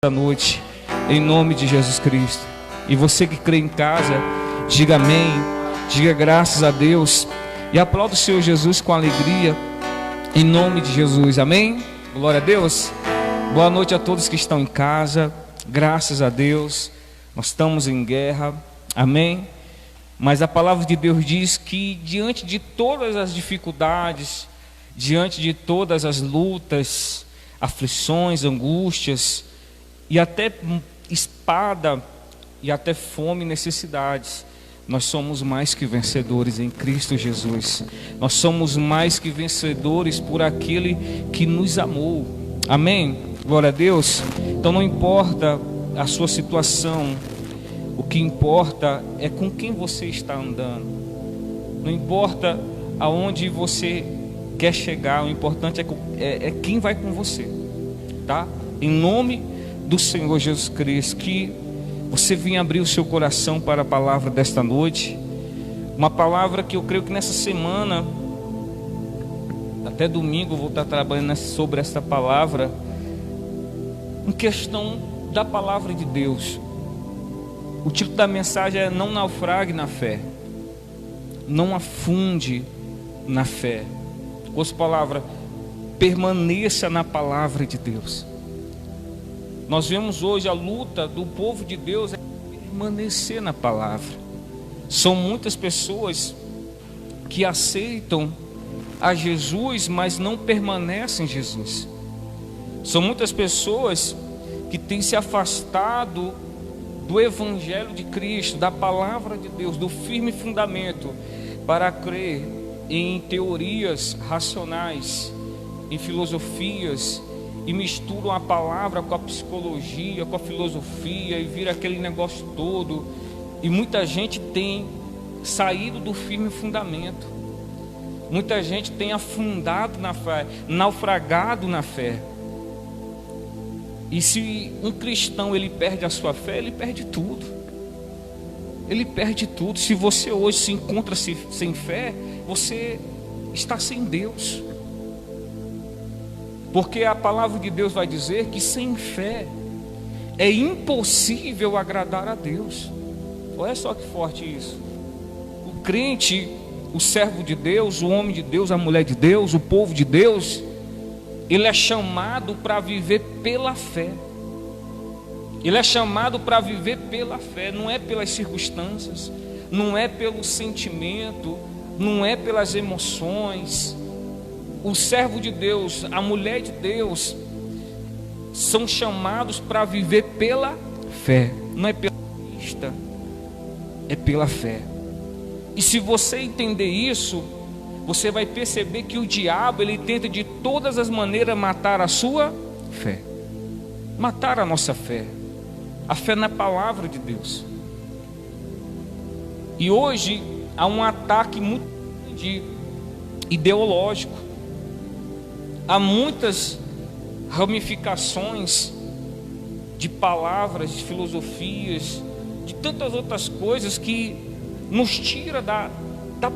noite, em nome de Jesus Cristo. E você que crê em casa, diga amém, diga graças a Deus e aplauda o Senhor Jesus com alegria, em nome de Jesus, amém? Glória a Deus. Boa noite a todos que estão em casa, graças a Deus. Nós estamos em guerra, amém? Mas a palavra de Deus diz que diante de todas as dificuldades, diante de todas as lutas, aflições, angústias, e até espada, e até fome e necessidades, nós somos mais que vencedores em Cristo Jesus. Nós somos mais que vencedores por aquele que nos amou. Amém? Glória a Deus. Então não importa a sua situação, o que importa é com quem você está andando. Não importa aonde você quer chegar, o importante é quem vai com você, tá? Em nome do Senhor Jesus Cristo, que você venha abrir o seu coração para a palavra desta noite. Uma palavra que eu creio que nessa semana, até domingo, eu vou estar trabalhando sobre esta palavra, em questão da palavra de Deus. O título da mensagem é: não naufrague na fé, não afunde na fé. Com outra palavra, permaneça na palavra de Deus. Nós vemos hoje a luta do povo de Deus é permanecer na palavra. São muitas pessoas que aceitam a Jesus, mas não permanecem em Jesus. São muitas pessoas que têm se afastado do Evangelho de Cristo, da palavra de Deus, do firme fundamento, para crer em teorias racionais, em filosofias, e misturam a palavra com a psicologia, com a filosofia, e vira aquele negócio todo. E muita gente tem saído do firme fundamento. Muita gente tem afundado na fé, naufragado na fé. E se um cristão ele perde a sua fé, ele perde tudo. Ele perde tudo. Se você hoje se encontra sem fé, você está sem Deus. Porque a palavra de Deus vai dizer que sem fé é impossível agradar a Deus. Olha só que forte isso. O crente, o servo de Deus, o homem de Deus, a mulher de Deus, o povo de Deus, ele é chamado para viver pela fé. Ele é chamado para viver pela fé, não é pelas circunstâncias, não é pelo sentimento, não é pelas emoções. O servo de Deus, a mulher de Deus, são chamados para viver pela fé. Não é pela vista, é pela fé. E se você entender isso, você vai perceber que o diabo, ele tenta de todas as maneiras matar a sua fé, matar a nossa fé, a fé na palavra de Deus. E hoje há um ataque muito grande ideológico. Há muitas ramificações de palavras, de filosofias, de tantas outras coisas que nos tira da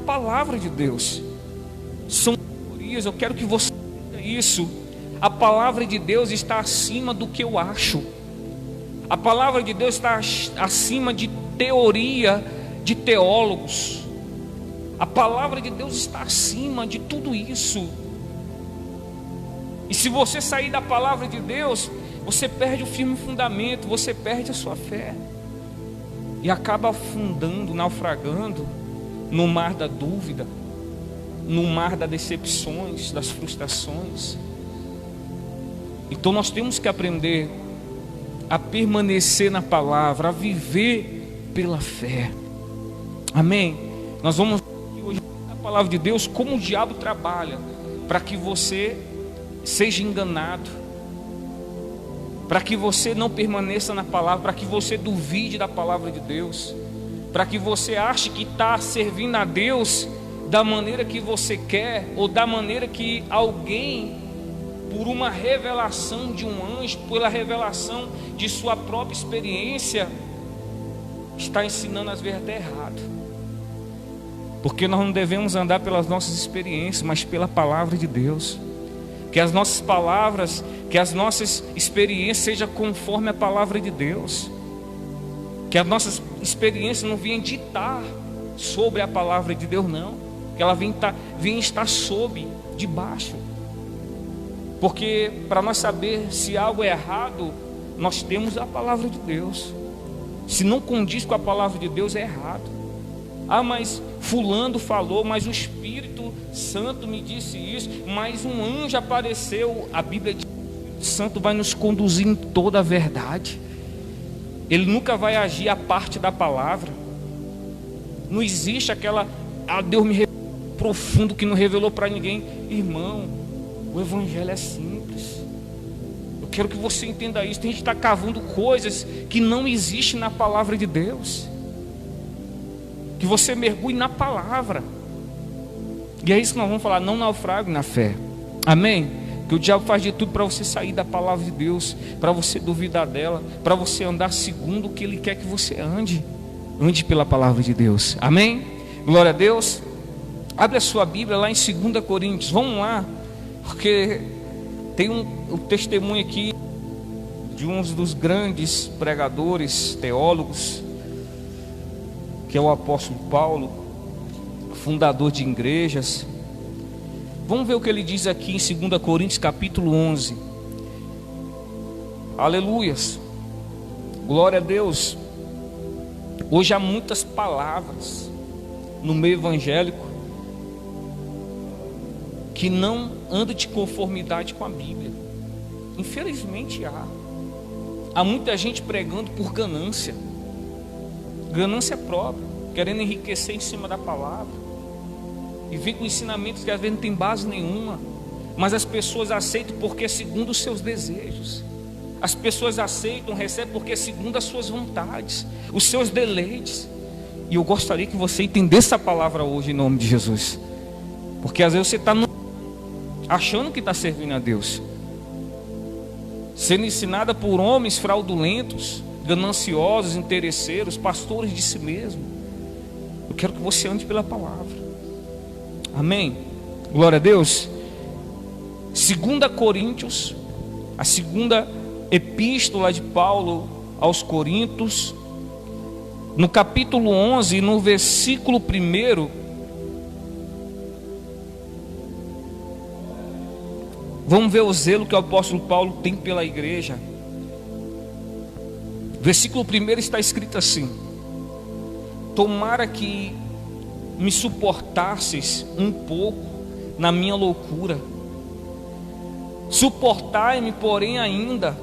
palavra de Deus. São teorias. Eu quero que você entenda isso. A palavra de Deus está acima do que eu acho. A palavra de Deus está acima de teoria de teólogos. A palavra de Deus está acima de tudo isso. E se você sair da palavra de Deus, você perde o firme fundamento, você perde a sua fé. E acaba afundando, naufragando no mar da dúvida, no mar das decepções, das frustrações. Então nós temos que aprender a permanecer na palavra, a viver pela fé. Amém? Nós vamos ver hoje a palavra de Deus, como o diabo trabalha para que você seja enganado, para que você não permaneça na palavra, para que você duvide da palavra de Deus, para que você ache que está servindo a Deus da maneira que você quer, ou da maneira que alguém, por uma revelação de um anjo, pela revelação de sua própria experiência, está ensinando às vezes até errado. Porque nós não devemos andar pelas nossas experiências, mas pela palavra de Deus. Que as nossas palavras, que as nossas experiências sejam conforme a palavra de Deus. Que as nossas experiências não venham ditar sobre a palavra de Deus, não. Que ela venha estar sob, debaixo. Porque para nós saber se algo é errado, nós temos a palavra de Deus. Se não condiz com a palavra de Deus, é errado. Ah, mas fulano falou, mas o Espírito Santo me disse isso, mas um anjo apareceu. A Bíblia diz que o Espírito Santo vai nos conduzir em toda a verdade. Ele nunca vai agir à parte da palavra. Não existe aquela, Deus me revelou profundo que não revelou para ninguém. Irmão, o Evangelho é simples. Eu quero que você entenda isso. Tem gente que está cavando coisas que não existem na palavra de Deus. Que você mergulhe na palavra. E é isso que nós vamos falar. Não naufrague na fé. Amém? Que o diabo faz de tudo para você sair da palavra de Deus, para você duvidar dela, para você andar segundo o que Ele quer que você ande. Ande pela palavra de Deus. Amém? Glória a Deus. Abre a sua Bíblia lá em 2 Coríntios. Vamos lá, porque tem um testemunho aqui de um dos grandes pregadores, teólogos, que é o apóstolo Paulo, fundador de igrejas. Vamos ver o que ele diz aqui em 2 Coríntios capítulo 11. Aleluias, glória a Deus. Hoje há muitas palavras no meio evangélico que não andam de conformidade com a Bíblia. Infelizmente há muita gente pregando por ganância própria, querendo enriquecer em cima da palavra, e vem com ensinamentos que às vezes não tem base nenhuma, mas as pessoas aceitam porque é segundo os seus desejos. As pessoas aceitam, recebem porque é segundo as suas vontades, os seus deleites. E eu gostaria que você entendesse a palavra hoje em nome de Jesus, porque às vezes você está achando que está servindo a Deus, sendo ensinada por homens fraudulentos, gananciosos, interesseiros, pastores de si mesmo. Eu quero que você ande pela palavra. Amém? Glória a Deus. 2 Coríntios, a segunda epístola de Paulo aos Coríntios, no capítulo 11, no versículo 1. Vamos ver o zelo que o apóstolo Paulo tem pela igreja. Versículo 1 está escrito assim: tomara que me suportasseis um pouco na minha loucura. Suportai-me, porém, ainda,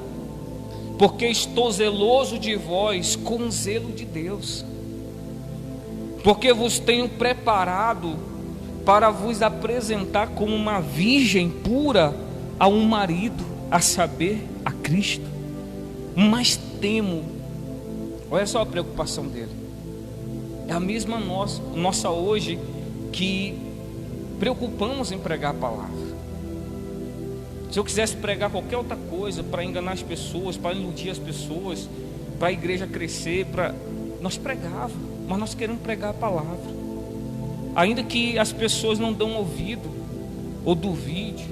porque estou zeloso de vós com o zelo de Deus. Porque vos tenho preparado para vos apresentar como uma virgem pura a um marido, a saber, a Cristo. Mas temo, olha só a preocupação dele, é a mesma nossa hoje, que preocupamos em pregar a palavra. Se eu quisesse pregar qualquer outra coisa para enganar as pessoas, para iludir as pessoas, para a igreja crescer, nós pregávamos, mas nós queremos pregar a palavra. Ainda que as pessoas não dão ouvido, ou duvide,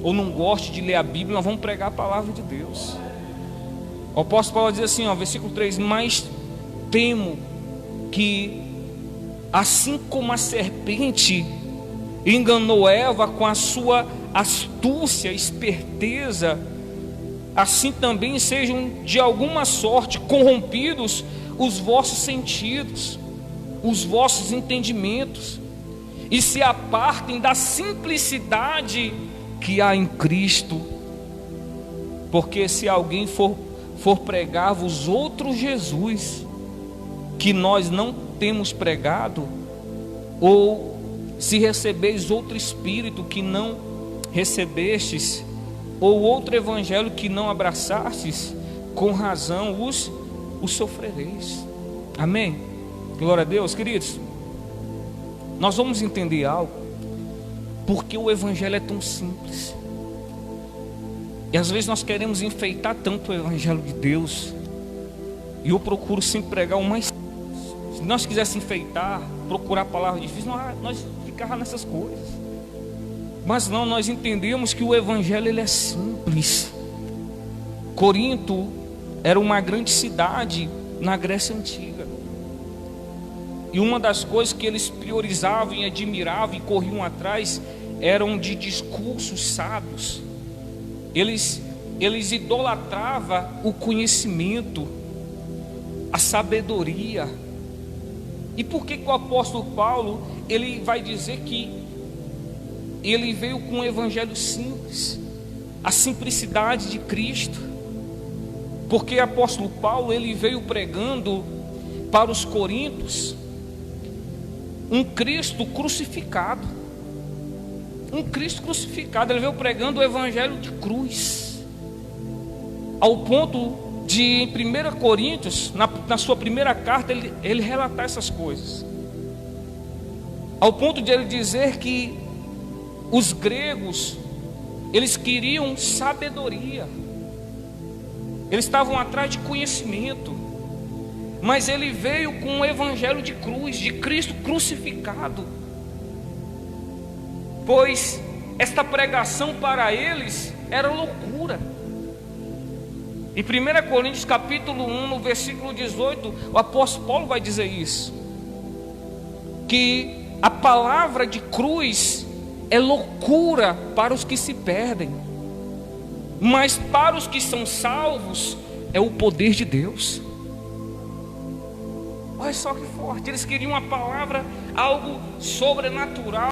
ou não goste de ler a Bíblia, nós vamos pregar a palavra de Deus. O apóstolo Paulo diz assim, versículo 3: mas temo que, assim como a serpente enganou Eva com a sua astúcia, esperteza, assim também sejam de alguma sorte corrompidos os vossos sentidos, os vossos entendimentos, e se apartem da simplicidade que há em Cristo. Porque se alguém for pregar-vos outro Jesus, que nós não temos pregado, ou se recebeis outro Espírito que não recebestes, ou outro Evangelho que não abraçastes, com razão os sofrereis. Amém? Glória a Deus, queridos. Nós vamos entender algo, porque o Evangelho é tão simples, e às vezes nós queremos enfeitar tanto o Evangelho de Deus, e eu procuro sempre pregar o mais simples. Se nós quiséssemos enfeitar, procurar a palavra difícil, nós ficávamos nessas coisas. Mas não, nós entendemos que o evangelho ele é simples. Corinto era uma grande cidade na Grécia Antiga. E uma das coisas que eles priorizavam e admiravam e corriam atrás eram de discursos sábios. Eles idolatravam o conhecimento, a sabedoria. E por que o apóstolo Paulo ele vai dizer que ele veio com um evangelho simples, a simplicidade de Cristo? Porque o apóstolo Paulo ele veio pregando para os coríntios um Cristo crucificado. Um Cristo crucificado. Ele veio pregando o evangelho de cruz, ao ponto de em 1 Coríntios, na sua primeira carta, ele relatar essas coisas, ao ponto de ele dizer que os gregos eles queriam sabedoria, eles estavam atrás de conhecimento, mas ele veio com o evangelho de cruz, de Cristo crucificado, pois esta pregação para eles era loucura. Em 1 Coríntios capítulo 1, no versículo 18, o apóstolo Paulo vai dizer isso, que a palavra de cruz é loucura para os que se perdem, mas para os que são salvos é o poder de Deus. Olha só que forte, eles queriam uma palavra, algo sobrenatural,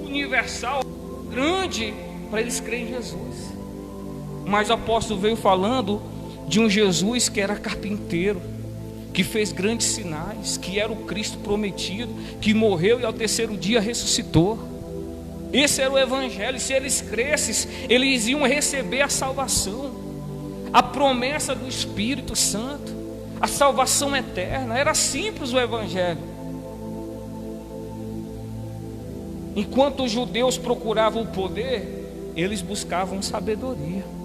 universal, grande, para eles crerem em Jesus. Mas o apóstolo veio falando de um Jesus que era carpinteiro, que fez grandes sinais, que era o Cristo prometido, que morreu e ao terceiro dia ressuscitou. Esse era o evangelho. Se eles crescessem, eles iam receber a salvação, a promessa do Espírito Santo, a salvação eterna. Era simples o evangelho. Enquanto os judeus procuravam o poder, eles buscavam sabedoria.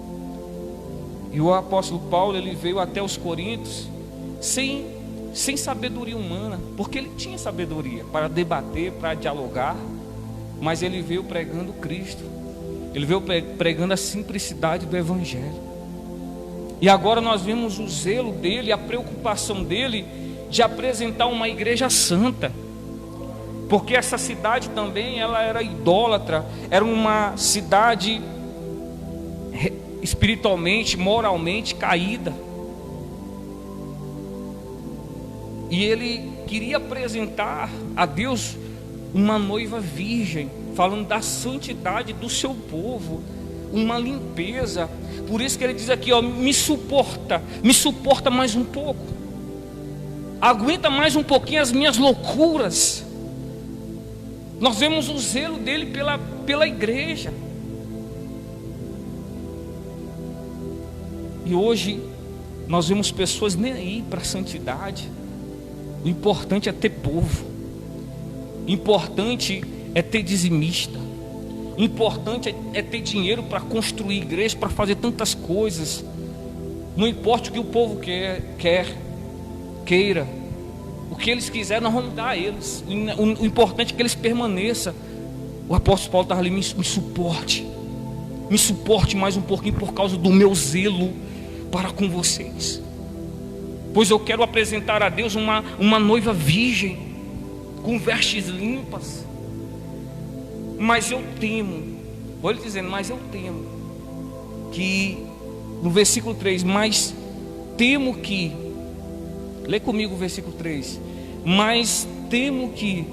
E o apóstolo Paulo ele veio até os coríntios sem sabedoria humana, porque ele tinha sabedoria para debater, para dialogar, mas ele veio pregando Cristo, ele veio pregando a simplicidade do evangelho. E agora nós vemos o zelo dele, a preocupação dele de apresentar uma igreja santa, porque essa cidade também ela era idólatra, era uma cidade espiritualmente, moralmente caída. E ele queria apresentar a Deus uma noiva virgem, falando da santidade do seu povo, uma limpeza. Por isso que ele diz aqui, ó, me suporta mais um pouco, aguenta mais um pouquinho as minhas loucuras. Nós vemos o zelo dele pela igreja. E hoje nós vemos pessoas nem aí para a santidade. O importante é ter povo, o importante é ter dizimista, o importante é ter dinheiro para construir igreja, para fazer tantas coisas. Não importa o que o povo queira, o que eles quiserem nós vamos dar a eles. O importante é que eles permaneçam. O apóstolo Paulo estava ali, me suporte mais um pouquinho por causa do meu zelo para com vocês, pois eu quero apresentar a Deus uma noiva virgem, com vestes limpas. Mas eu temo, vou lhe dizendo, mas eu temo que, no versículo 3, mas temo que, lê comigo o versículo 3, mas temo que,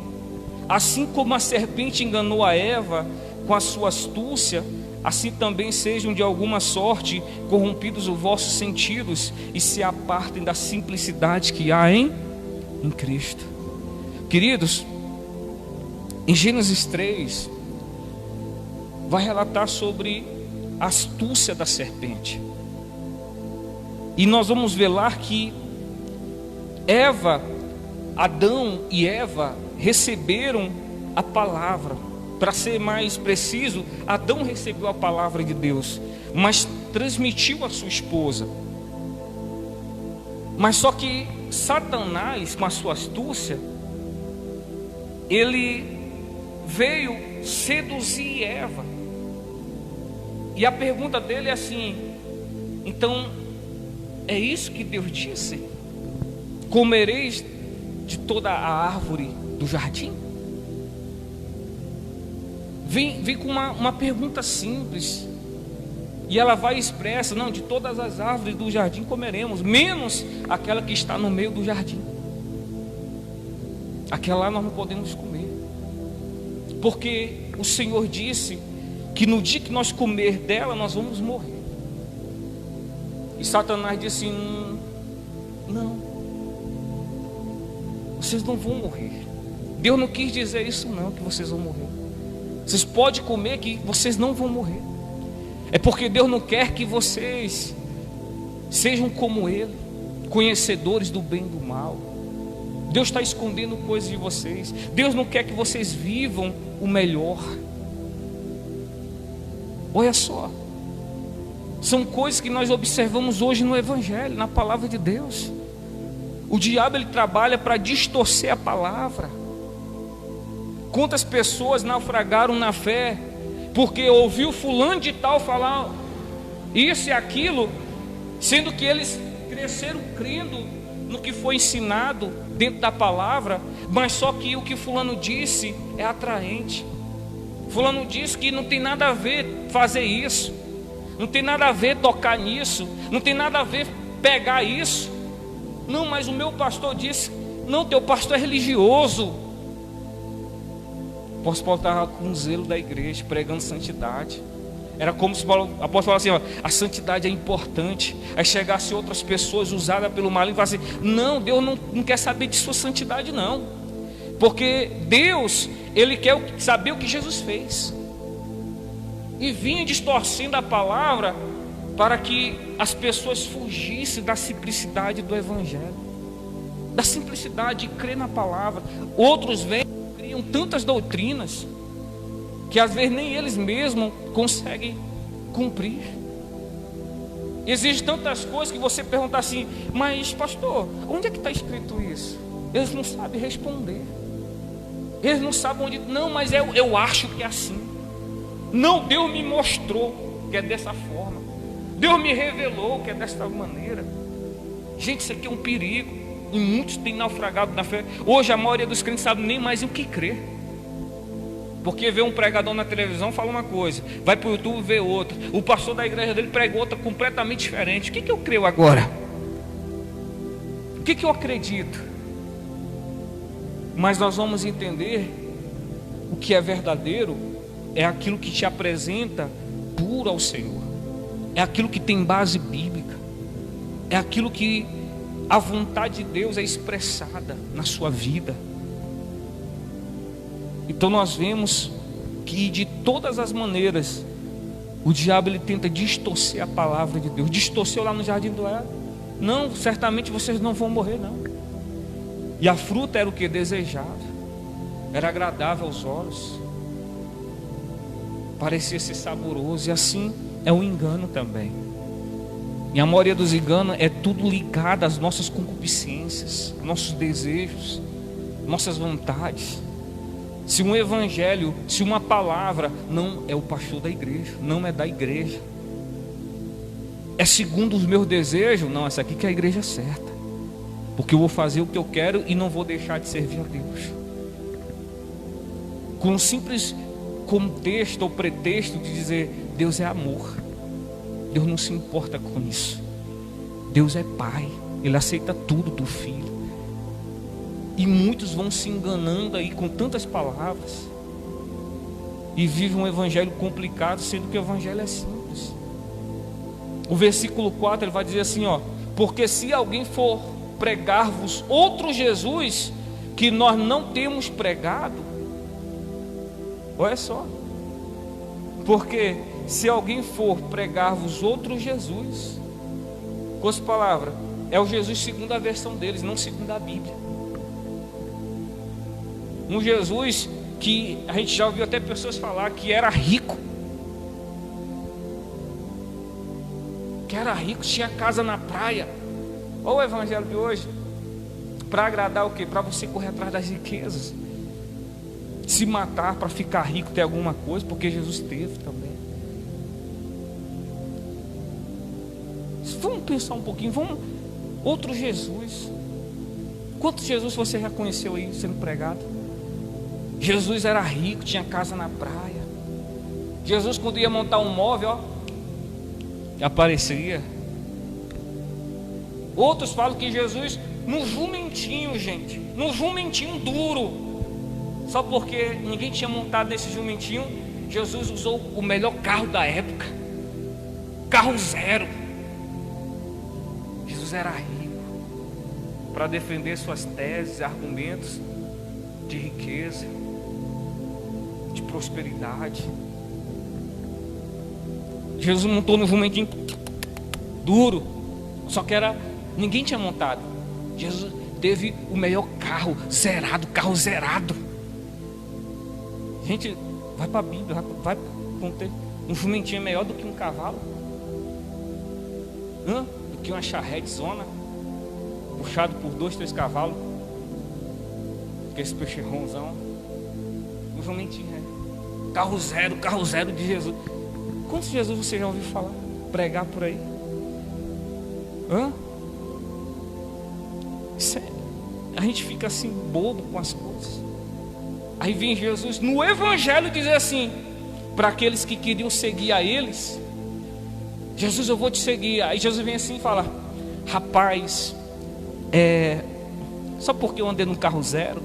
assim como a serpente enganou a Eva com a sua astúcia, assim também sejam de alguma sorte corrompidos os vossos sentidos e se apartem da simplicidade que há em Cristo. Queridos, em Gênesis 3 vai relatar sobre a astúcia da serpente, e nós vamos ver lá que Adão e Eva receberam a palavra. Para ser mais preciso, Adão recebeu a palavra de Deus, mas transmitiu à sua esposa. Mas só que Satanás, com a sua astúcia, ele veio seduzir Eva. E a pergunta dele é assim: então é isso que Deus disse? Comereis de toda a árvore do jardim? Vem com uma pergunta simples, e ela vai expressa: não, de todas as árvores do jardim comeremos, menos aquela que está no meio do jardim. Aquela lá nós não podemos comer, porque o Senhor disse que no dia que nós comer dela, nós vamos morrer. E Satanás disse assim: não, vocês não vão morrer. Deus não quis dizer isso não, que vocês vão morrer. Vocês podem comer que vocês não vão morrer. É porque Deus não quer que vocês sejam como Ele, conhecedores do bem e do mal. Deus está escondendo coisas de vocês. Deus não quer que vocês vivam o melhor. Olha só, são coisas que nós observamos hoje no Evangelho, na palavra de Deus. O diabo, ele trabalha para distorcer a palavra. Quantas pessoas naufragaram na fé porque ouviu fulano de tal falar isso e aquilo, sendo que eles cresceram crendo no que foi ensinado dentro da palavra, mas só que o que fulano disse é atraente. Fulano disse que não tem nada a ver fazer isso, não tem nada a ver tocar nisso, não tem nada a ver pegar isso. Não, mas o meu pastor disse. Não, teu pastor é religioso. O apóstolo Paulo estava com o zelo da igreja, pregando santidade. Era como se o apóstolo falasse assim: ó, a santidade é importante. Aí chegasse outras pessoas usadas pelo maligno e falasse: não, Deus não quer saber de sua santidade não, porque Deus, Ele quer saber o que Jesus fez. E vinha distorcendo a palavra para que as pessoas fugissem da simplicidade do Evangelho, da simplicidade de crer na palavra. Outros vêm e criam tantas doutrinas que às vezes nem eles mesmos conseguem cumprir. Existem tantas coisas que você pergunta assim: mas pastor, onde é que está escrito isso? Eles não sabem responder. Eles não sabem onde. Não, mas eu acho que é assim. Não, Deus me mostrou que é dessa forma. Deus me revelou que é desta maneira. Gente, isso aqui é um perigo. E muitos têm naufragado na fé. Hoje a maioria dos crentes sabe nem mais em o que crer, porque vê um pregador na televisão, fala uma coisa, vai para o YouTube ver outra. O pastor da igreja dele pregou outra completamente diferente. O que eu creio agora? O que eu acredito? Mas nós vamos entender o que é verdadeiro. É aquilo que te apresenta puro ao Senhor, é aquilo que tem base bíblica, é aquilo que a vontade de Deus é expressada na sua vida. Então nós vemos que de todas as maneiras o diabo, ele tenta distorcer a palavra de Deus. Distorceu lá no jardim do Éden: não, certamente vocês não vão morrer não. E a fruta era o que? Desejável, era agradável aos olhos, parecia ser saboroso. E assim é o engano também. E a maioria dos enganos é tudo ligado às nossas concupiscências, nossos desejos, nossas vontades. Se um evangelho, se uma palavra não é o pastor da igreja, não é da igreja, é segundo os meus desejos, não, essa aqui que é a igreja certa, porque eu vou fazer o que eu quero e não vou deixar de servir a Deus. Com um simples contexto ou pretexto de dizer: Deus é amor, Deus não se importa com isso, Deus é Pai, Ele aceita tudo do Filho. E muitos vão se enganando aí com tantas palavras e vivem um evangelho complicado, sendo que o evangelho é simples. O versículo 4 ele vai dizer assim, ó: porque se alguém for pregar-vos outro Jesus que nós não temos pregado, olha só, porque se alguém for pregar-vos outro Jesus, com as palavras, é o Jesus segundo a versão deles, não segundo a Bíblia. Um Jesus que a gente já ouviu até pessoas falar que era rico, tinha casa na praia. Olha o evangelho de hoje, para agradar o quê? Para você correr atrás das riquezas, se matar para ficar rico, ter alguma coisa, porque Jesus teve também. pensar um pouquinho, outro Jesus. Quantos Jesus você já conheceu aí sendo pregado? Jesus era rico, tinha casa na praia. Jesus, quando ia montar um móvel, aparecia. Outros falam que Jesus, no jumentinho, gente, no jumentinho duro, só porque ninguém tinha montado nesse jumentinho, Jesus usou o melhor carro da época, carro zero. Jesus era rico, para defender suas teses e argumentos de riqueza, de prosperidade. Jesus montou no jumentinho duro, só que ninguém tinha montado. Jesus teve o melhor carro zerado. Gente, vai para a Bíblia, vai conter. Um jumentinho é melhor do que um cavalo, do que uma charrete zona, puxado por 2, 3 cavalos, que esse peixerrãozão. Um jumentinho é carro zero de Jesus. Quantos Jesus você já ouviu falar, pregar por aí? A gente fica assim bobo com as coisas. Aí vem Jesus no Evangelho dizer assim, para aqueles que queriam seguir a eles: Jesus, eu vou te seguir. Aí Jesus vem assim e fala: rapaz, só porque eu andei num carro zero,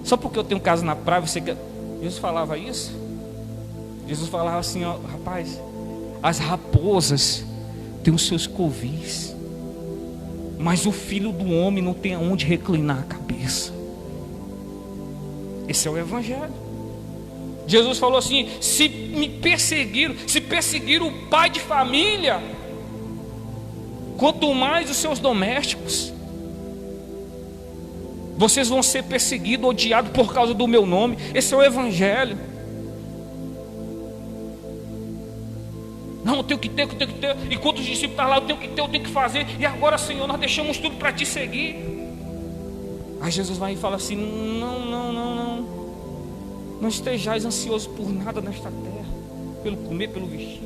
só porque eu tenho casa na praia, você quer... Jesus falava isso? Jesus falava assim: ó, rapaz, as raposas têm os seus covis, mas o Filho do Homem não tem aonde reclinar a cabeça. Esse é o Evangelho. Jesus falou assim: se me perseguiram, se perseguiram o pai de família, quanto mais os seus domésticos, vocês vão ser perseguidos, odiados por causa do meu nome. Esse é o Evangelho. Não, eu tenho que ter. Enquanto os discípulos estão lá, eu tenho que fazer. E agora, Senhor, nós deixamos tudo para te seguir. Aí Jesus vai e fala assim: não estejais ansiosos por nada nesta terra, pelo comer, pelo vestir,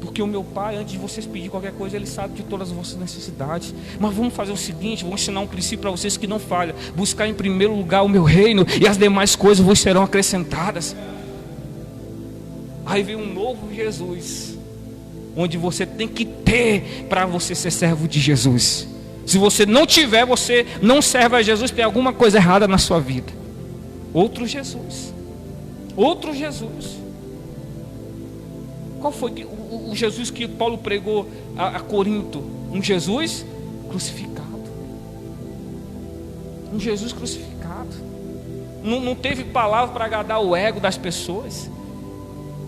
porque o meu Pai, antes de vocês pedir qualquer coisa, Ele sabe de todas as vossas necessidades. Mas vamos fazer o seguinte, vou ensinar um princípio para vocês que não falha: buscar em primeiro lugar o meu reino, e as demais coisas vos serão acrescentadas. Aí vem um novo Jesus, onde você tem que ter para você ser servo de Jesus. Se você não tiver, você não serve a Jesus, tem alguma coisa errada na sua vida. Outro Jesus. Qual foi o Jesus que Paulo pregou a Corinto? Um Jesus crucificado. Um Jesus crucificado. Não teve palavra para agradar o ego das pessoas.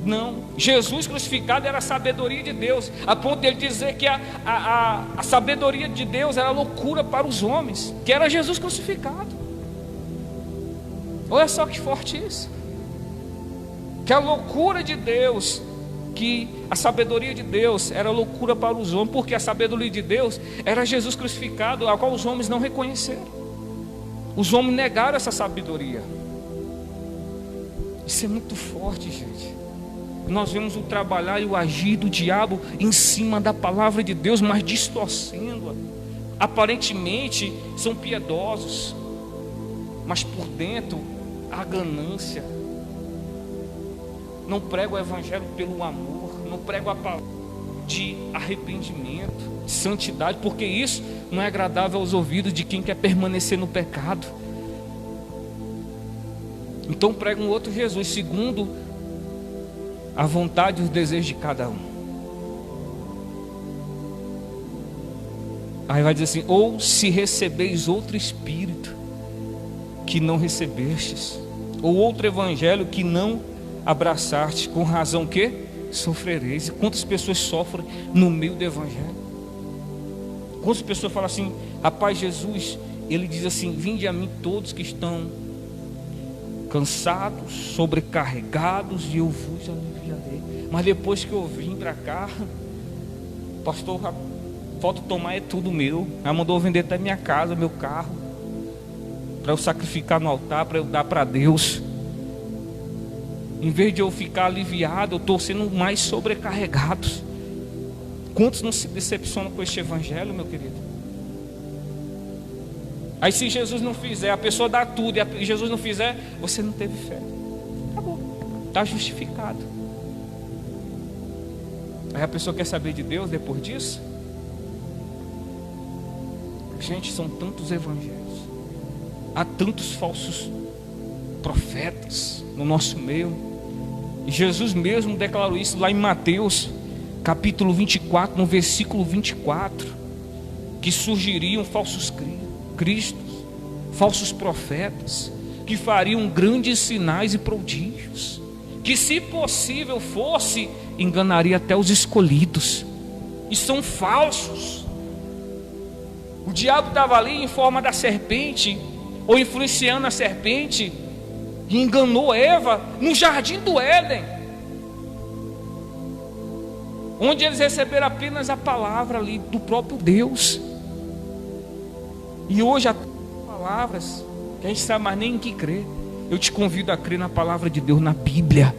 Não, Jesus crucificado era a sabedoria de Deus, a ponto de ele dizer que a sabedoria de Deus era loucura para os homens, que era Jesus crucificado. Olha só que forte isso. Que a loucura de Deus, que a sabedoria de Deus era loucura para os homens, porque a sabedoria de Deus era Jesus crucificado, a qual os homens não reconheceram. Os homens negaram essa sabedoria. Isso é muito forte, gente. Nós vemos o trabalhar e o agir do diabo em cima da palavra de Deus, mas distorcendo-a. Aparentemente são piedosos, mas por dentro há ganância. Não prega o Evangelho pelo amor, não prega a palavra de arrependimento, de santidade, porque isso não é agradável aos ouvidos de quem quer permanecer no pecado. Então prega um outro Jesus, segundo a vontade e os desejos de cada um. Aí vai dizer assim: ou se recebeis outro Espírito que não recebestes, ou outro Evangelho que não abraçaste, com razão que sofrereis. E quantas pessoas sofrem no meio do Evangelho? Quantas pessoas falam assim: rapaz, Jesus, Ele diz assim: vinde a mim todos que estão cansados, sobrecarregados, e eu vos aliviarei. Mas depois que eu vim para cá, pastor, falta tomar é tudo meu. Ela mandou vender até minha casa, meu carro, para eu sacrificar no altar, para eu dar para Deus. Em vez de eu ficar aliviado, eu estou sendo mais sobrecarregado. Quantos não se decepcionam com este evangelho, meu querido? Aí se Jesus não fizer, a pessoa dá tudo, e Jesus não fizer, você não teve fé. Acabou, está justificado. Aí a pessoa quer saber de Deus depois disso? Gente, são tantos evangelhos, há tantos falsos profetas no nosso meio, e Jesus mesmo declarou isso lá em Mateus capítulo 24, no versículo 24, que surgiriam falsos cristos, falsos profetas, que fariam grandes sinais e prodígios, que se possível fosse, enganaria até os escolhidos, e são falsos. O diabo estava ali em forma da serpente, ou influenciando a serpente, e enganou Eva no jardim do Éden, onde eles receberam apenas a palavra ali do próprio Deus. E hoje há palavras que a gente sabe mais nem em que crer. Eu te convido a crer na palavra de Deus, na Bíblia.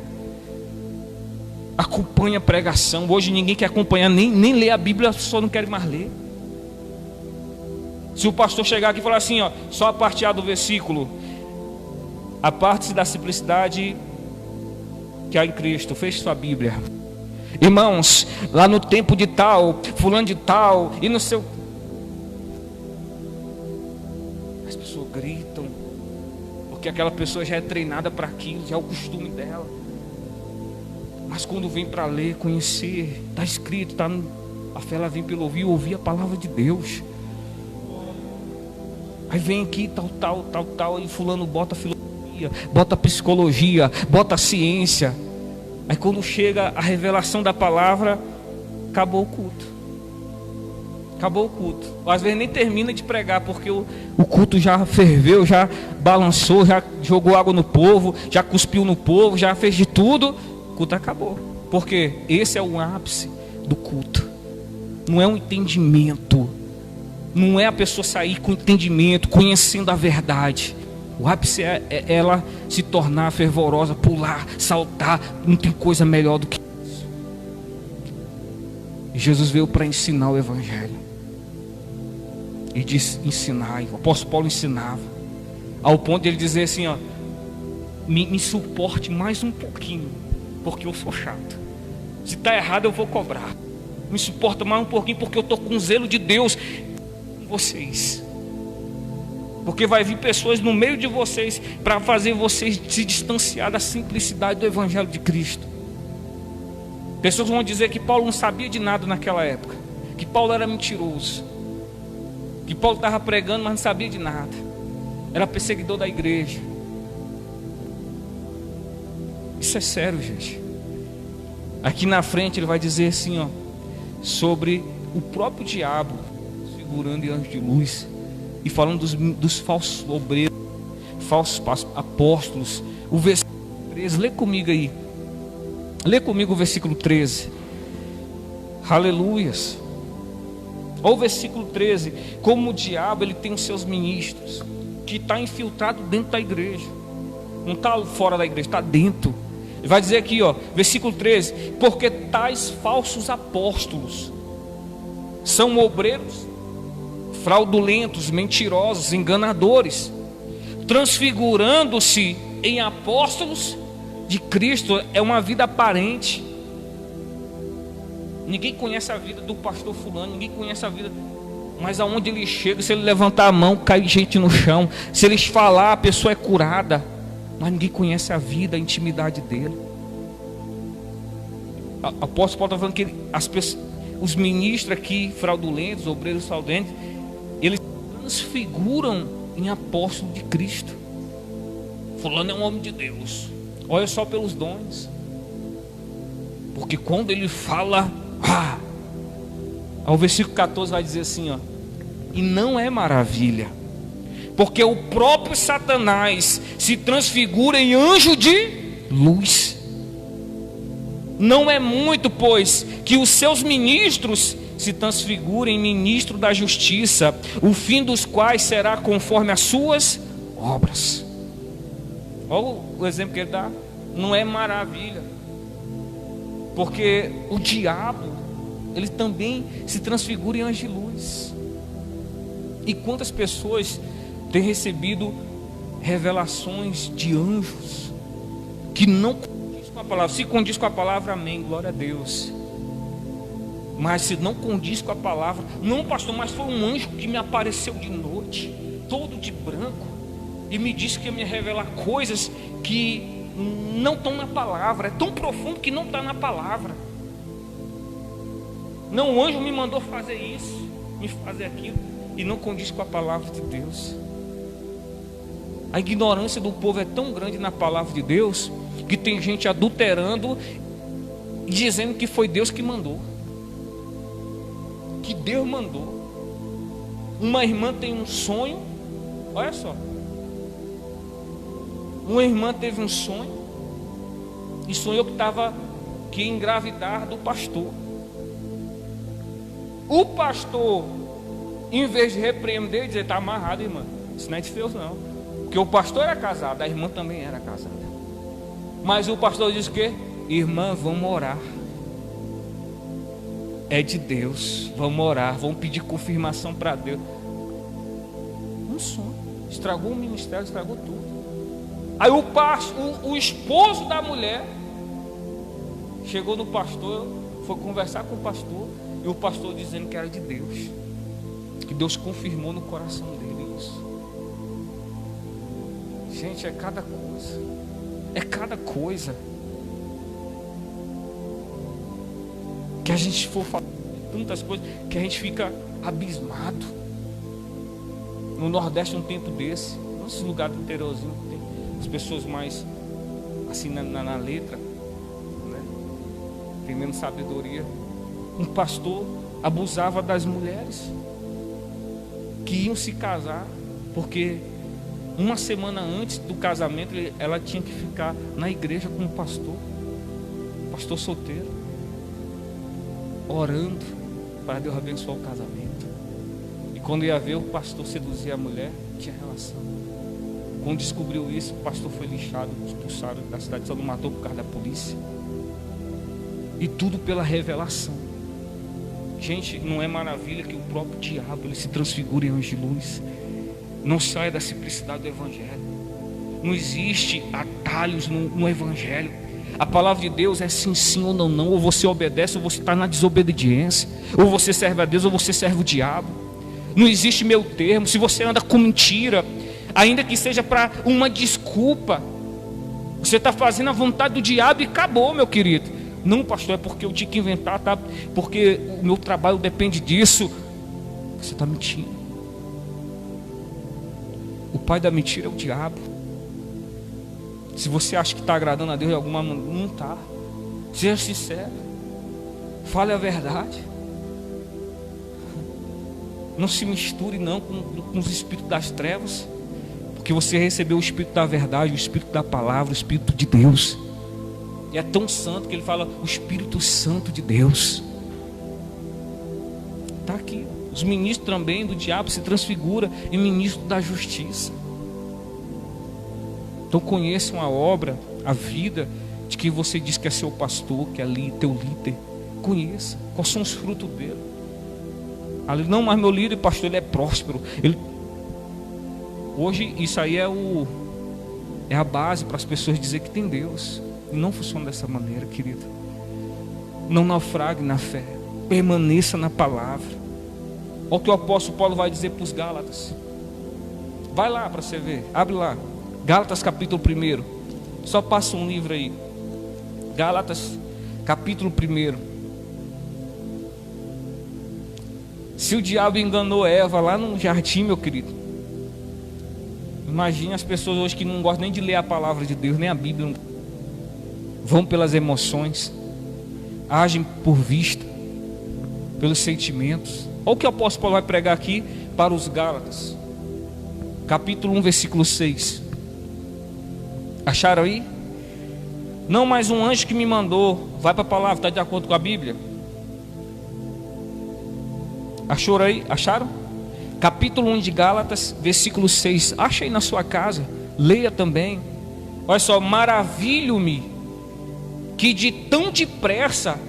Acompanhe a pregação. Hoje ninguém quer acompanhar, nem ler a Bíblia, só não quer mais ler. Se o pastor chegar aqui e falar assim, ó, só a parte A do versículo, aparte-se da simplicidade que há em Cristo, feche sua Bíblia. Irmãos, lá no tempo de tal, fulano de tal, e no seu... As pessoas gritam, porque aquela pessoa já é treinada para aquilo, já é o costume dela. Mas quando vem para ler, conhecer, está escrito, a fé ela vem pelo ouvir a palavra de Deus. Aí vem aqui, tal, e fulano bota filosofia, bota psicologia, bota ciência. Aí quando chega a revelação da palavra, acabou o culto. Acabou o culto. Às vezes nem termina de pregar, porque o culto já ferveu, já balançou, já jogou água no povo, já cuspiu no povo, já fez de tudo. O culto acabou. Porque esse é o ápice do culto. Não é um entendimento. Não é a pessoa sair com entendimento, conhecendo a verdade. O ápice é ela se tornar fervorosa, pular, saltar. Não tem coisa melhor do que isso. E Jesus veio para ensinar o evangelho. E disse: ensinai. O apóstolo Paulo ensinava, ao ponto de ele dizer assim, ó, me suporte mais um pouquinho, porque eu sou chato. Se está errado eu vou cobrar. Me suporta mais um pouquinho, porque eu estou com zelo de Deus com vocês. Porque vai vir pessoas no meio de vocês para fazer vocês se distanciar da simplicidade do evangelho de Cristo. Pessoas vão dizer que Paulo não sabia de nada naquela época, que Paulo era mentiroso, que Paulo estava pregando, mas não sabia de nada, era perseguidor da igreja. Isso é sério, gente. Aqui na frente ele vai dizer assim, ó, sobre o próprio diabo figurando em anjo de luz e falando dos falsos obreiros, falsos apóstolos. O versículo 13, lê comigo aí. Lê comigo o versículo 13. Aleluias. Olha o versículo 13. Como o diabo ele tem os seus ministros, que está infiltrado dentro da igreja. Não está fora da igreja, está dentro. Ele vai dizer aqui, ó, versículo 13: porque tais falsos apóstolos são obreiros fraudulentos, mentirosos, enganadores, transfigurando-se em apóstolos de Cristo. É uma vida aparente. Ninguém conhece a vida do pastor fulano, ninguém conhece a vida, mas aonde ele chega, se ele levantar a mão, cai gente no chão. Se eles falar, a pessoa é curada. Mas ninguém conhece a vida, a intimidade dele. O apóstolo Paulo está falando que os ministros aqui, fraudulentos, obreiros fraudulentos, eles transfiguram em apóstolo de Cristo. Fulano é um homem de Deus. Olha só pelos dons. Porque quando ele fala, ao versículo 14 vai dizer assim, ó, e não é maravilha, porque o próprio Satanás se transfigura em anjo de luz. Não é muito, pois, que os seus ministros se transfigurem em ministro da justiça, o fim dos quais será conforme as suas obras. Olha o exemplo que ele dá. Não é maravilha, porque o diabo ele também se transfigura em anjo de luz. E quantas pessoas têm recebido revelações de anjos que não condiz com a palavra? Se condiz com a palavra, amém, glória a Deus. Mas se não condiz com a palavra, não, pastor, mas foi um anjo que me apareceu de noite, todo de branco, e me disse que ia me revelar coisas que não estão na palavra. É tão profundo que não está na palavra. Não, o anjo me mandou fazer isso, me fazer aquilo, e não condiz com a palavra de Deus. A ignorância do povo é tão grande na palavra de Deus, que tem gente adulterando e dizendo que foi Deus que mandou, que Deus mandou. Uma irmã tem um sonho, olha só, uma irmã teve um sonho e sonhou que ia engravidar do pastor. O pastor, em vez de repreender, dizer: está amarrado, irmã, isso não é de Deus não. Porque o pastor era casado, a irmã também era casada. Mas o pastor disse o quê? Irmã, vamos orar. É de Deus, vamos orar, vamos pedir confirmação para Deus. Um sonho, estragou o ministério, estragou tudo. Aí o esposo da mulher chegou no pastor, foi conversar com o pastor, e o pastor dizendo que era de Deus, que Deus confirmou no coração dele isso. Gente, é cada coisa que a gente for falar, tantas coisas que a gente fica abismado. No Nordeste um tempo desse, nesse lugar do interiorzinho, tem as pessoas mais assim na letra, né? Tem menos sabedoria. Um pastor abusava das mulheres que iam se casar, porque uma semana antes do casamento ela tinha que ficar na igreja com o pastor solteiro, orando para Deus abençoar o casamento. E quando ia ver, o pastor seduzia a mulher, tinha relação. Quando descobriu isso, o pastor foi lixado, expulsado da cidade, só não matou por causa da polícia. E tudo pela revelação. Gente, não é maravilha que o próprio diabo ele se transfigura em anjo de luz? Não saia da simplicidade do evangelho. Não existe atalhos no evangelho. A palavra de Deus é sim, sim ou não, não. Ou você obedece ou você está na desobediência. Ou você serve a Deus ou você serve o diabo. Não existe meio termo. Se você anda com mentira, ainda que seja para uma desculpa, você está fazendo a vontade do diabo e acabou, meu querido. Não, pastor, é porque eu tinha que inventar, tá? Porque o meu trabalho depende disso. Você está mentindo. O pai da mentira é o diabo. Se você acha que está agradando a Deus de alguma maneira, não está. Seja sincero, fale a verdade. Não se misture não com os espíritos das trevas, porque você recebeu o espírito da verdade, o espírito da palavra, o espírito de Deus. E é tão santo que ele fala o Espírito Santo de Deus. Está aqui. Os ministros também do diabo se transfiguram em ministro da justiça. Então conheçam a obra, a vida de quem você diz que é seu pastor, que é ali teu líder. Conheça. Quais são os frutos dele? Ali, não, mas meu líder, pastor, ele é próspero. Hoje isso aí é a base para as pessoas dizer que tem Deus. Não funciona dessa maneira, querido. Não naufrague na fé. Permaneça na palavra. Olha o que o apóstolo Paulo vai dizer para os Gálatas. Vai lá para você ver. Abre lá. Gálatas capítulo 1. Só passa um livro aí. Gálatas capítulo 1. Se o diabo enganou Eva lá no jardim, meu querido, imagine as pessoas hoje que não gostam nem de ler a palavra de Deus, nem a Bíblia. Vão pelas emoções, agem por vista, pelos sentimentos. Olha o que o apóstolo Paulo vai pregar aqui para os Gálatas, capítulo 1, versículo 6. Acharam aí? Não, mais um anjo que me mandou. Vai para a palavra, está de acordo com a Bíblia? Acharam aí? Acharam? Capítulo 1 de Gálatas, versículo 6. Acha aí na sua casa, leia também. Olha só, maravilho-me que de tão depressa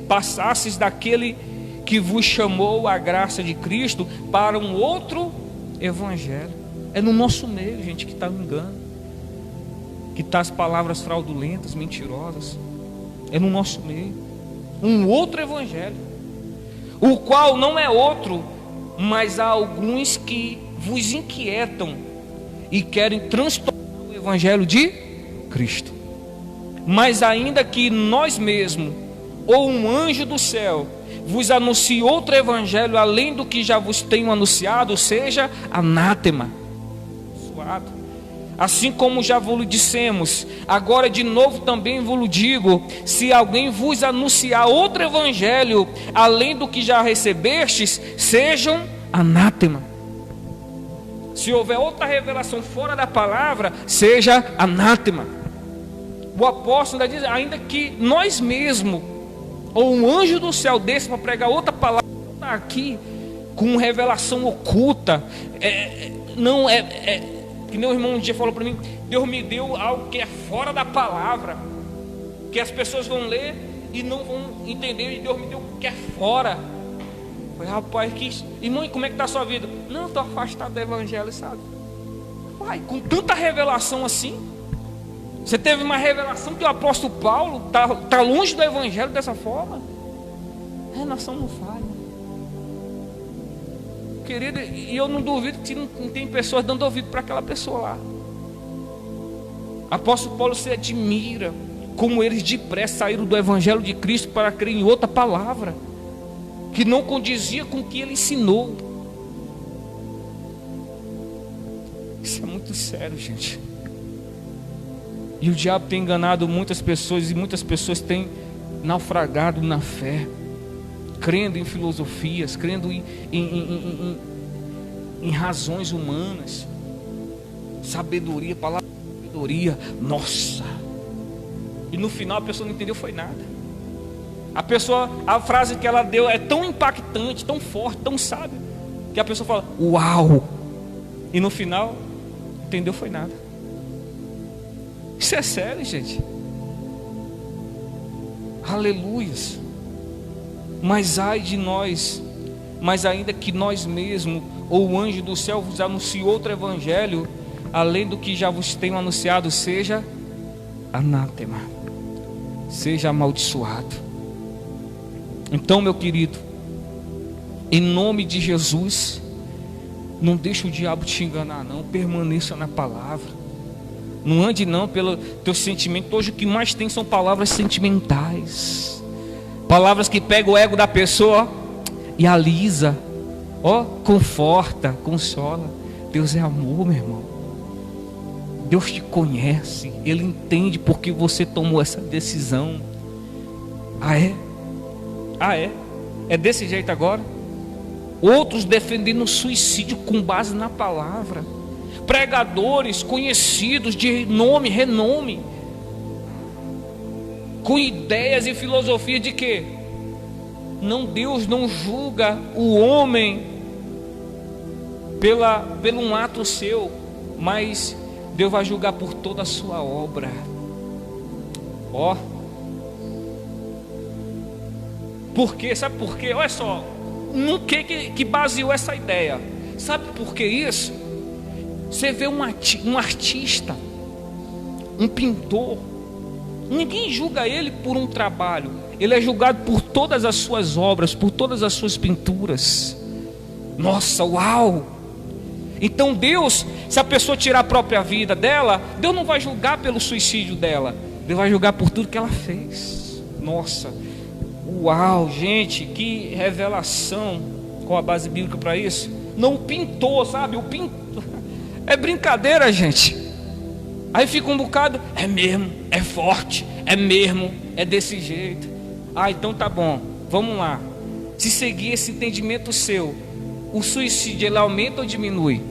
passasses daquele que vos chamou a graça de Cristo para um outro evangelho. É no nosso meio, gente, que está o engano, que está as palavras fraudulentas, mentirosas. É no nosso meio um outro evangelho, o qual não é outro, mas há alguns que vos inquietam e querem transtornar o evangelho de Cristo. Mas ainda que nós mesmos ou um anjo do céu vos anuncie outro evangelho além do que já vos tenho anunciado, seja anátema, suado. Assim como já vos dissemos, agora de novo também vos digo: se alguém vos anunciar outro evangelho além do que já recebestes, sejam anátema. Se houver outra revelação fora da palavra, seja anátema. O apóstolo ainda diz: ainda que nós mesmos ou um anjo do céu desse para pregar outra palavra, está aqui com revelação oculta, que nem o irmão um dia falou para mim: Deus me deu algo que é fora da palavra, que as pessoas vão ler e não vão entender, e Deus me deu o que é fora. Eu falei: rapaz, irmão, como é que está a sua vida? Não, estou afastado do evangelho, sabe? Pai, com tanta revelação assim, você teve uma revelação que o apóstolo Paulo está longe do evangelho dessa forma? A nação não falha, querido, e eu não duvido que não tem pessoas dando ouvido para aquela pessoa lá. Apóstolo Paulo se admira como eles depressa saíram do evangelho de Cristo para crer em outra palavra que não condizia com o que ele ensinou. Isso é muito sério, gente. E o diabo tem enganado muitas pessoas, e muitas pessoas têm naufragado na fé, crendo em filosofias, crendo em razões humanas, sabedoria, palavra de sabedoria, nossa. E no final a pessoa não entendeu foi nada. A frase que ela deu é tão impactante, tão forte, tão sábia, que a pessoa fala: uau! E no final, entendeu foi nada. Isso é sério, gente. Aleluias. Mas ai de nós, mas ainda que nós mesmos ou o anjo do céu vos anuncie outro evangelho além do que já vos tenho anunciado, seja anátema, seja amaldiçoado. Então, meu querido, em nome de Jesus, não deixe o diabo te enganar não, permaneça na palavra. Não ande não pelo teu sentimento. Hoje o que mais tem são palavras sentimentais, palavras que pegam o ego da pessoa e alisa, conforta, consola. Deus é amor, meu irmão. Deus te conhece, Ele entende porque você tomou essa decisão. É desse jeito agora? Outros defendendo o suicídio com base na palavra, pregadores conhecidos de renome, com ideias e filosofia de que Deus não julga o homem pelo um ato seu, mas Deus vai julgar por toda a sua obra. Por quê? Sabe por quê? Olha só, no que baseou essa ideia? Sabe por que isso? Você vê um artista, um pintor, ninguém julga ele por um trabalho, ele é julgado por todas as suas obras, por todas as suas pinturas. Nossa, uau! Então Deus, se a pessoa tirar a própria vida dela, Deus não vai julgar pelo suicídio dela, Deus vai julgar por tudo que ela fez. Nossa, uau, gente, que revelação. Qual a base bíblica para isso? Não o pintor, sabe? O pintor é brincadeira, gente. Aí fica um bocado, é mesmo, é forte, é mesmo, é desse jeito. Então tá bom, vamos lá. Se seguir esse entendimento seu, o suicídio ele aumenta ou diminui?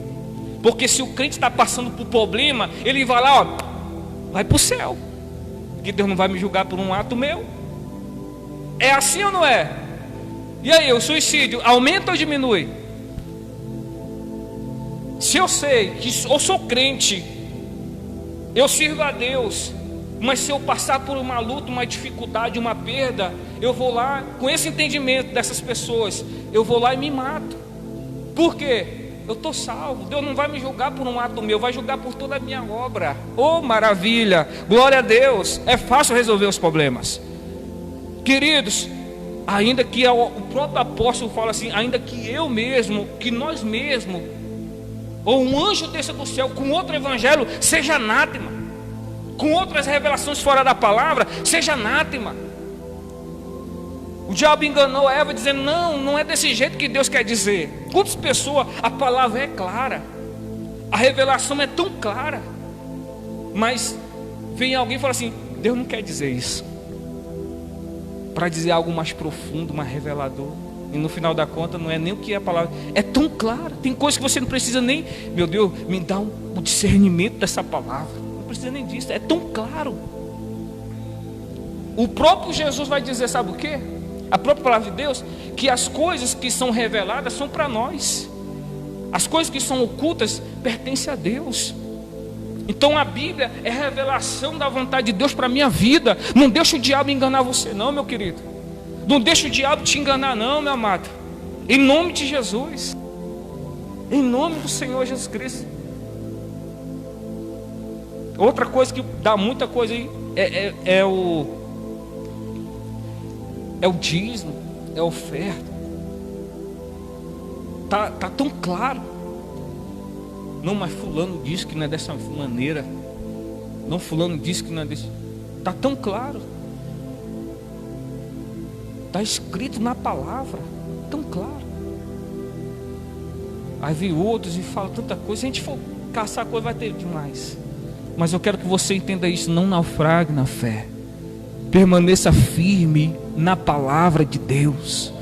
Porque se o crente está passando por problema, ele vai lá, vai para o céu, porque Deus não vai me julgar por um ato meu. É assim ou não é? E aí, o suicídio aumenta ou diminui? Se eu sei que eu sou crente, eu sirvo a Deus, Mas se eu passar por uma luta, uma dificuldade, uma perda, eu vou lá, com esse entendimento dessas pessoas, eu vou lá e me mato. Por quê? Eu estou salvo. Deus não vai me julgar por um ato meu, vai julgar por toda a minha obra. Oh, maravilha, glória a Deus. É fácil resolver os problemas, queridos. Ainda que o próprio apóstolo fala assim, ainda que eu mesmo, que nós mesmos, ou um anjo desça do céu com outro evangelho, seja anátema, com outras revelações fora da palavra, seja anátema. O diabo enganou Eva dizendo, não é desse jeito que Deus quer dizer. Quantas pessoas, a palavra é clara, a revelação é tão clara, mas vem alguém e fala assim, Deus não quer dizer isso, para dizer algo mais profundo, mais revelador. E no final da conta não é nem o que é a palavra, é tão clara. Tem coisas que você não precisa nem, meu Deus, me dá um discernimento dessa palavra, não precisa nem disso, é tão claro. O próprio Jesus vai dizer, sabe o que? A própria palavra de Deus, que as coisas que são reveladas são para nós, as coisas que são ocultas pertencem a Deus. Então a Bíblia é a revelação da vontade de Deus para a minha vida. Não deixa o diabo enganar você não, meu querido. Não deixa o diabo te enganar não, meu amado. Em nome de Jesus, em nome do Senhor Jesus Cristo. Outra coisa que dá muita coisa aí é o dízimo, é a oferta. Tá tão claro. Não, mas fulano disse que não é dessa maneira. Não, fulano disse que não é desse. Está tão claro. Está escrito na palavra, tão claro. Aí vem outros e falam tanta coisa. Se a gente for caçar coisa, vai ter demais. Mas eu quero que você entenda isso. Não naufrague na fé. Permaneça firme na palavra de Deus.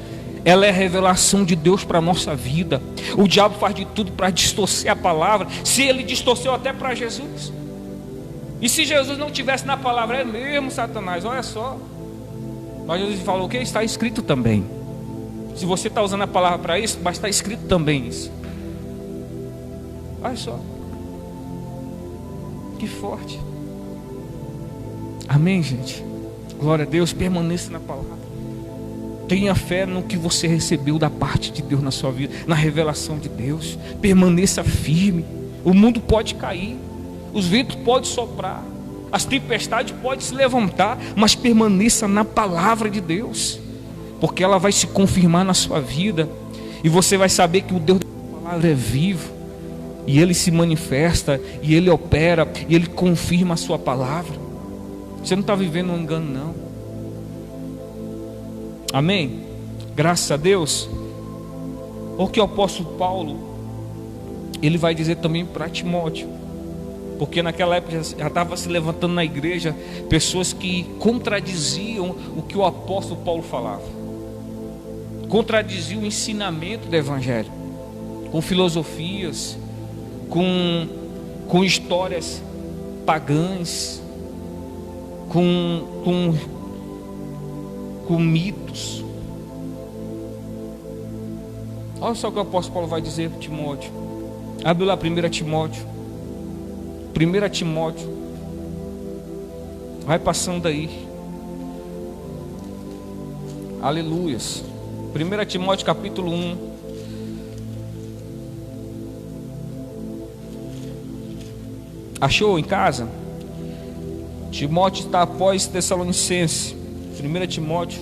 Ela é a revelação de Deus para a nossa vida. O diabo faz de tudo para distorcer a palavra. Se ele distorceu até para Jesus. E se Jesus não tivesse na palavra, é mesmo, Satanás, olha só. Mas Jesus falou o que? Está escrito também. Se você está usando a palavra para isso, mas está escrito também isso. Olha só. Que forte. Amém, gente. Glória a Deus, permaneça na palavra. Tenha fé no que você recebeu da parte de Deus na sua vida, na revelação de Deus. Permaneça firme. O mundo pode cair, os ventos podem soprar, as tempestades podem se levantar, mas permaneça na palavra de Deus, porque ela vai se confirmar na sua vida. E você vai saber que o Deus da palavra é vivo, e Ele se manifesta, e Ele opera, e Ele confirma a sua palavra. Você não está vivendo um engano não. Amém? Graças a Deus. O que o apóstolo Paulo, ele vai dizer também para Timóteo, porque naquela época já estava se levantando na igreja pessoas que contradiziam o que o apóstolo Paulo falava, contradiziam o ensinamento do evangelho, com filosofias, com histórias pagãs, com mitos. Olha só o que o apóstolo Paulo vai dizer para Timóteo. Abre lá 1 Timóteo. 1 Timóteo. Vai passando aí. Aleluias. 1 Timóteo capítulo 1. Achou em casa? Timóteo está após Tessalonicenses. 1 Timóteo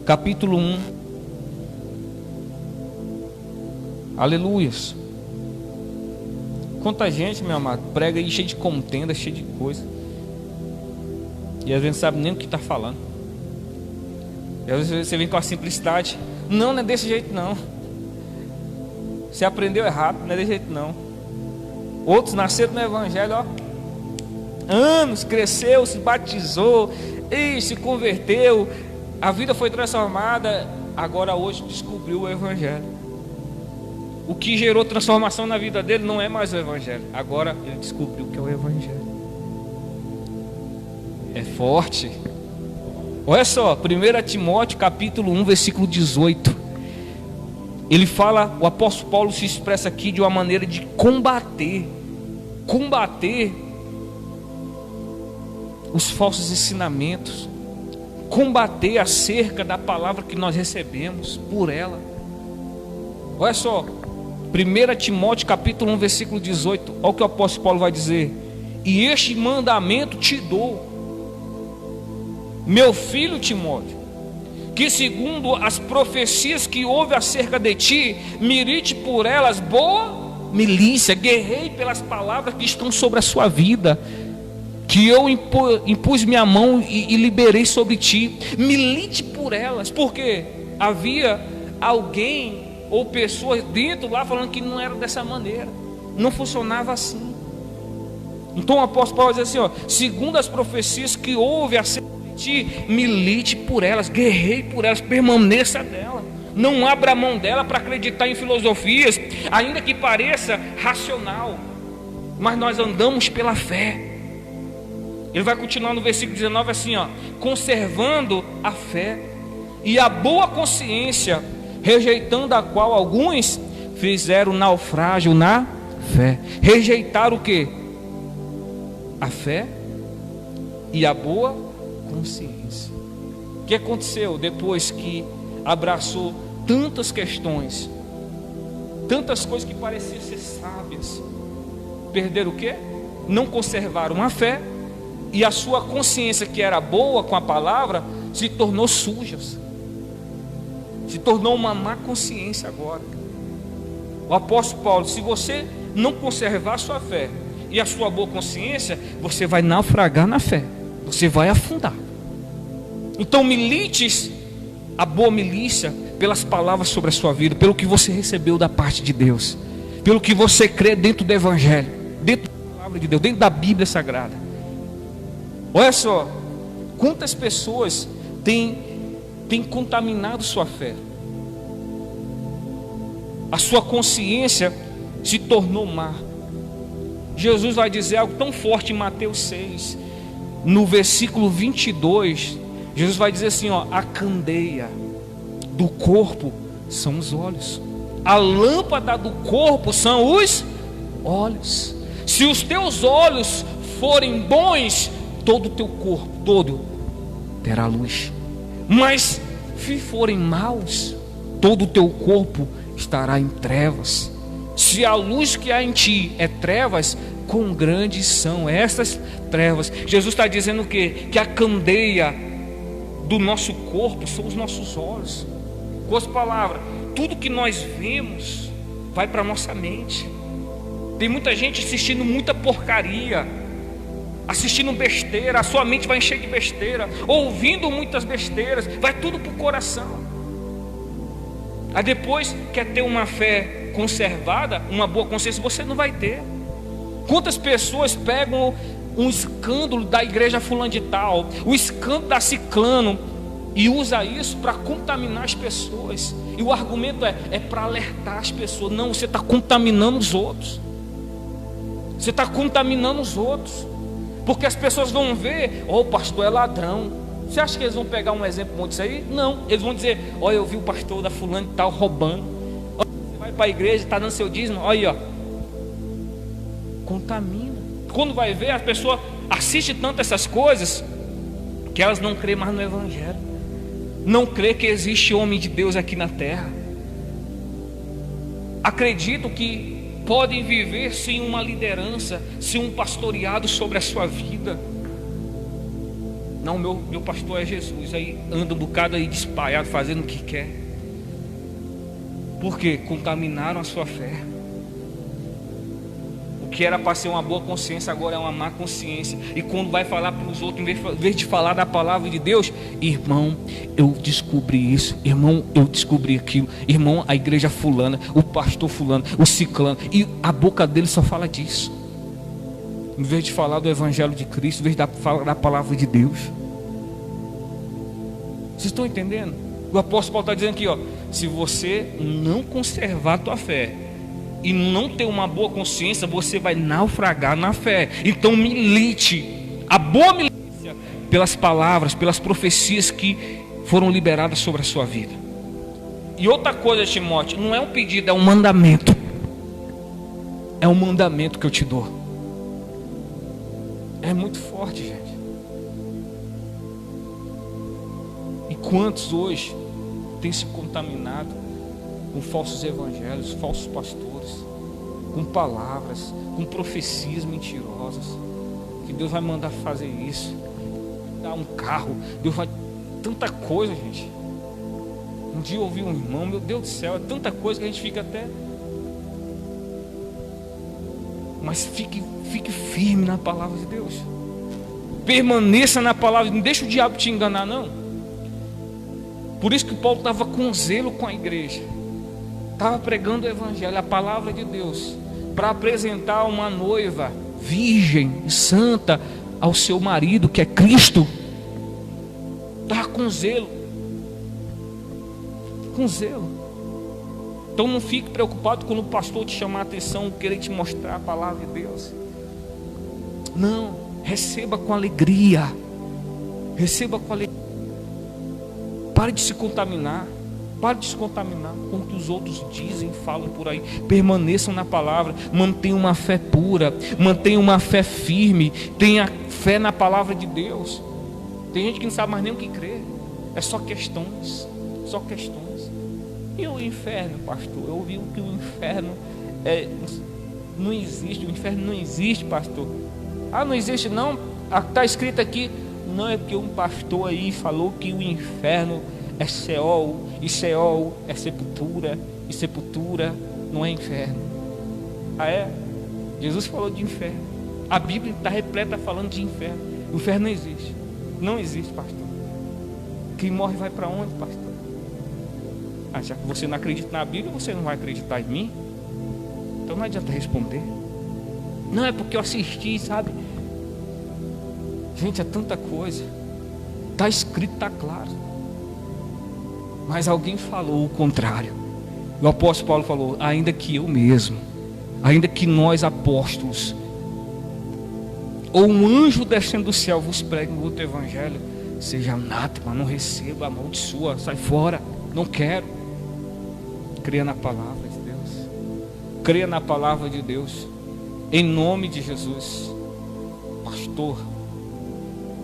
capítulo 1. Aleluias. Quanta gente, meu amado, prega aí cheio de contenda, cheio de coisa, e às vezes não sabe nem o que está falando. E às vezes você vem com a simplicidade. Não é desse jeito não. Você aprendeu errado, não é desse jeito não. Outros nasceram no evangelho, ó, anos, cresceu, se batizou, e se converteu, a vida foi transformada, agora hoje descobriu o evangelho. O que gerou transformação na vida dele não é mais o evangelho, agora ele descobriu que é o evangelho. É forte. Olha só, 1 Timóteo capítulo 1 versículo 18. Ele fala, o apóstolo Paulo se expressa aqui de uma maneira de combater os falsos ensinamentos, combater acerca da palavra que nós recebemos por ela. Olha só, 1 Timóteo capítulo 1 versículo 18, olha o que o apóstolo Paulo vai dizer: e este mandamento te dou, meu filho Timóteo, que segundo as profecias que houve acerca de ti, milite por elas boa milícia, guerrei pelas palavras que estão sobre a sua vida, que eu impus minha mão e liberei sobre ti. Milite por elas, porque havia alguém ou pessoas dentro lá falando que não era dessa maneira, não funcionava assim. Então o apóstolo Paulo diz assim, ó: segundo as profecias que houve acerca de ti, milite por elas, guerrei por elas, permaneça dela, não abra a mão dela para acreditar em filosofias, ainda que pareça racional, mas nós andamos pela fé. Ele vai continuar no versículo 19 assim, ó: conservando a fé e a boa consciência, rejeitando a qual alguns fizeram naufrágio na fé. Rejeitaram o que? A fé e a boa consciência. O que aconteceu depois que abraçou tantas questões, tantas coisas que pareciam ser sábias? Perderam o que? Não conservaram a fé, e a sua consciência, que era boa com a palavra, se tornou suja, se tornou uma má consciência agora. O apóstolo Paulo: se você não conservar a sua fé e a sua boa consciência, você vai naufragar na fé, você vai afundar. Então milites a boa milícia pelas palavras sobre a sua vida, pelo que você recebeu da parte de Deus, pelo que você crê dentro do Evangelho, dentro da palavra de Deus, dentro da Bíblia Sagrada. Olha só, quantas pessoas têm contaminado sua fé. A sua consciência se tornou má. Jesus vai dizer algo tão forte em Mateus 6, no versículo 22. Jesus vai dizer assim, ó: a candeia do corpo são os olhos, a lâmpada do corpo são os olhos. Se os teus olhos forem bons, todo o teu corpo todo terá luz. Mas se forem maus, todo o teu corpo estará em trevas. Se a luz que há em ti é trevas, quão grandes são essas trevas. Jesus está dizendo o quê? Que a candeia do nosso corpo são os nossos olhos. Com as palavras, tudo que nós vemos vai para a nossa mente. Tem muita gente assistindo muita porcaria, assistindo besteira, a sua mente vai encher de besteira, ouvindo muitas besteiras, vai tudo para o coração. Aí depois quer ter uma fé conservada, uma boa consciência, você não vai ter. Quantas pessoas pegam um escândalo da igreja fulano de tal, o escândalo da ciclano, e usa isso para contaminar as pessoas, e o argumento é para alertar as pessoas. Não, você está contaminando os outros, você está contaminando os outros, porque as pessoas vão ver: ó, o pastor é ladrão. Você acha que eles vão pegar um exemplo bom disso aí? Não, eles vão dizer: olha, eu vi o pastor da fulano e tal roubando. Olha, você vai para a igreja, está dando seu dízimo, olha aí, ó. Contamina. Quando vai ver, a pessoa assiste tanto essas coisas que elas não crê mais no Evangelho, não crê que existe homem de Deus aqui na terra, acreditam que podem viver sem uma liderança, sem um pastoreado sobre a sua vida. Não, meu pastor é Jesus. Aí anda um bocado aí despaiado, fazendo o que quer. Por quê? Contaminaram a sua fé. O que era para ser uma boa consciência, agora é uma má consciência. E quando vai falar para os outros, em vez de falar da palavra de Deus: irmão, eu descobri isso, irmão, eu descobri aquilo, irmão, a igreja fulana, o pastor fulano, o ciclano, e a boca dele só fala disso, em vez de falar do Evangelho de Cristo, em vez de falar da palavra de Deus. Vocês estão entendendo? O apóstolo Paulo está dizendo aqui, ó: se você não conservar a tua fé e não ter uma boa consciência, você vai naufragar na fé. Então milite a boa milícia pelas palavras, pelas profecias que foram liberadas sobre a sua vida. E outra coisa, Timóteo, não é um pedido, é um mandamento. É um mandamento que eu te dou. É muito forte, gente. Quantos hoje têm se contaminado com falsos evangelhos, falsos pastores, com palavras, com profecias mentirosas, que Deus vai mandar fazer isso, dar um carro, Deus vai... Tanta coisa, gente. Um dia eu ouvi um irmão, meu Deus do céu, é tanta coisa que a gente fica até... Mas fique firme na palavra de Deus. Permaneça na palavra, não deixa o diabo te enganar, não. Por isso que Paulo estava com zelo com a igreja, estava pregando o evangelho, a palavra de Deus, para apresentar uma noiva virgem e santa ao seu marido, que é Cristo. Estava com zelo. Com zelo. Então não fique preocupado quando o pastor te chamar a atenção, querer te mostrar a palavra de Deus. Não, receba com alegria. Receba com alegria. Pare de se contaminar. Pare de se contaminar com o que os outros dizem, falam por aí. Permaneçam na palavra. Mantenham uma fé pura. Mantenham uma fé firme. Tenha fé na palavra de Deus. Tem gente que não sabe mais nem o que crer. É só questões. Só questões. E o inferno, pastor? Eu ouvi que o inferno não existe. O inferno não existe, pastor. Ah, não existe não? Está escrito aqui. Não, é porque um pastor aí falou que o inferno é Seol, e Seol é sepultura, e sepultura não é inferno. Ah, é? Jesus falou de inferno. A Bíblia está repleta falando de inferno. O inferno não existe. Não existe, pastor. Quem morre vai para onde, pastor? Ah, já que você não acredita na Bíblia, você não vai acreditar em mim? Então não adianta responder. Não, é porque eu assisti, sabe? Gente, é tanta coisa. Está escrito, está claro. Mas alguém falou o contrário. O apóstolo Paulo falou: ainda que eu mesmo, ainda que nós apóstolos, ou um anjo descendo do céu vos pregue um outro evangelho, seja anátema, não receba, amaldiçoa, sai fora, não quero. Creia na palavra de Deus. Creia na palavra de Deus. Em nome de Jesus. Pastor,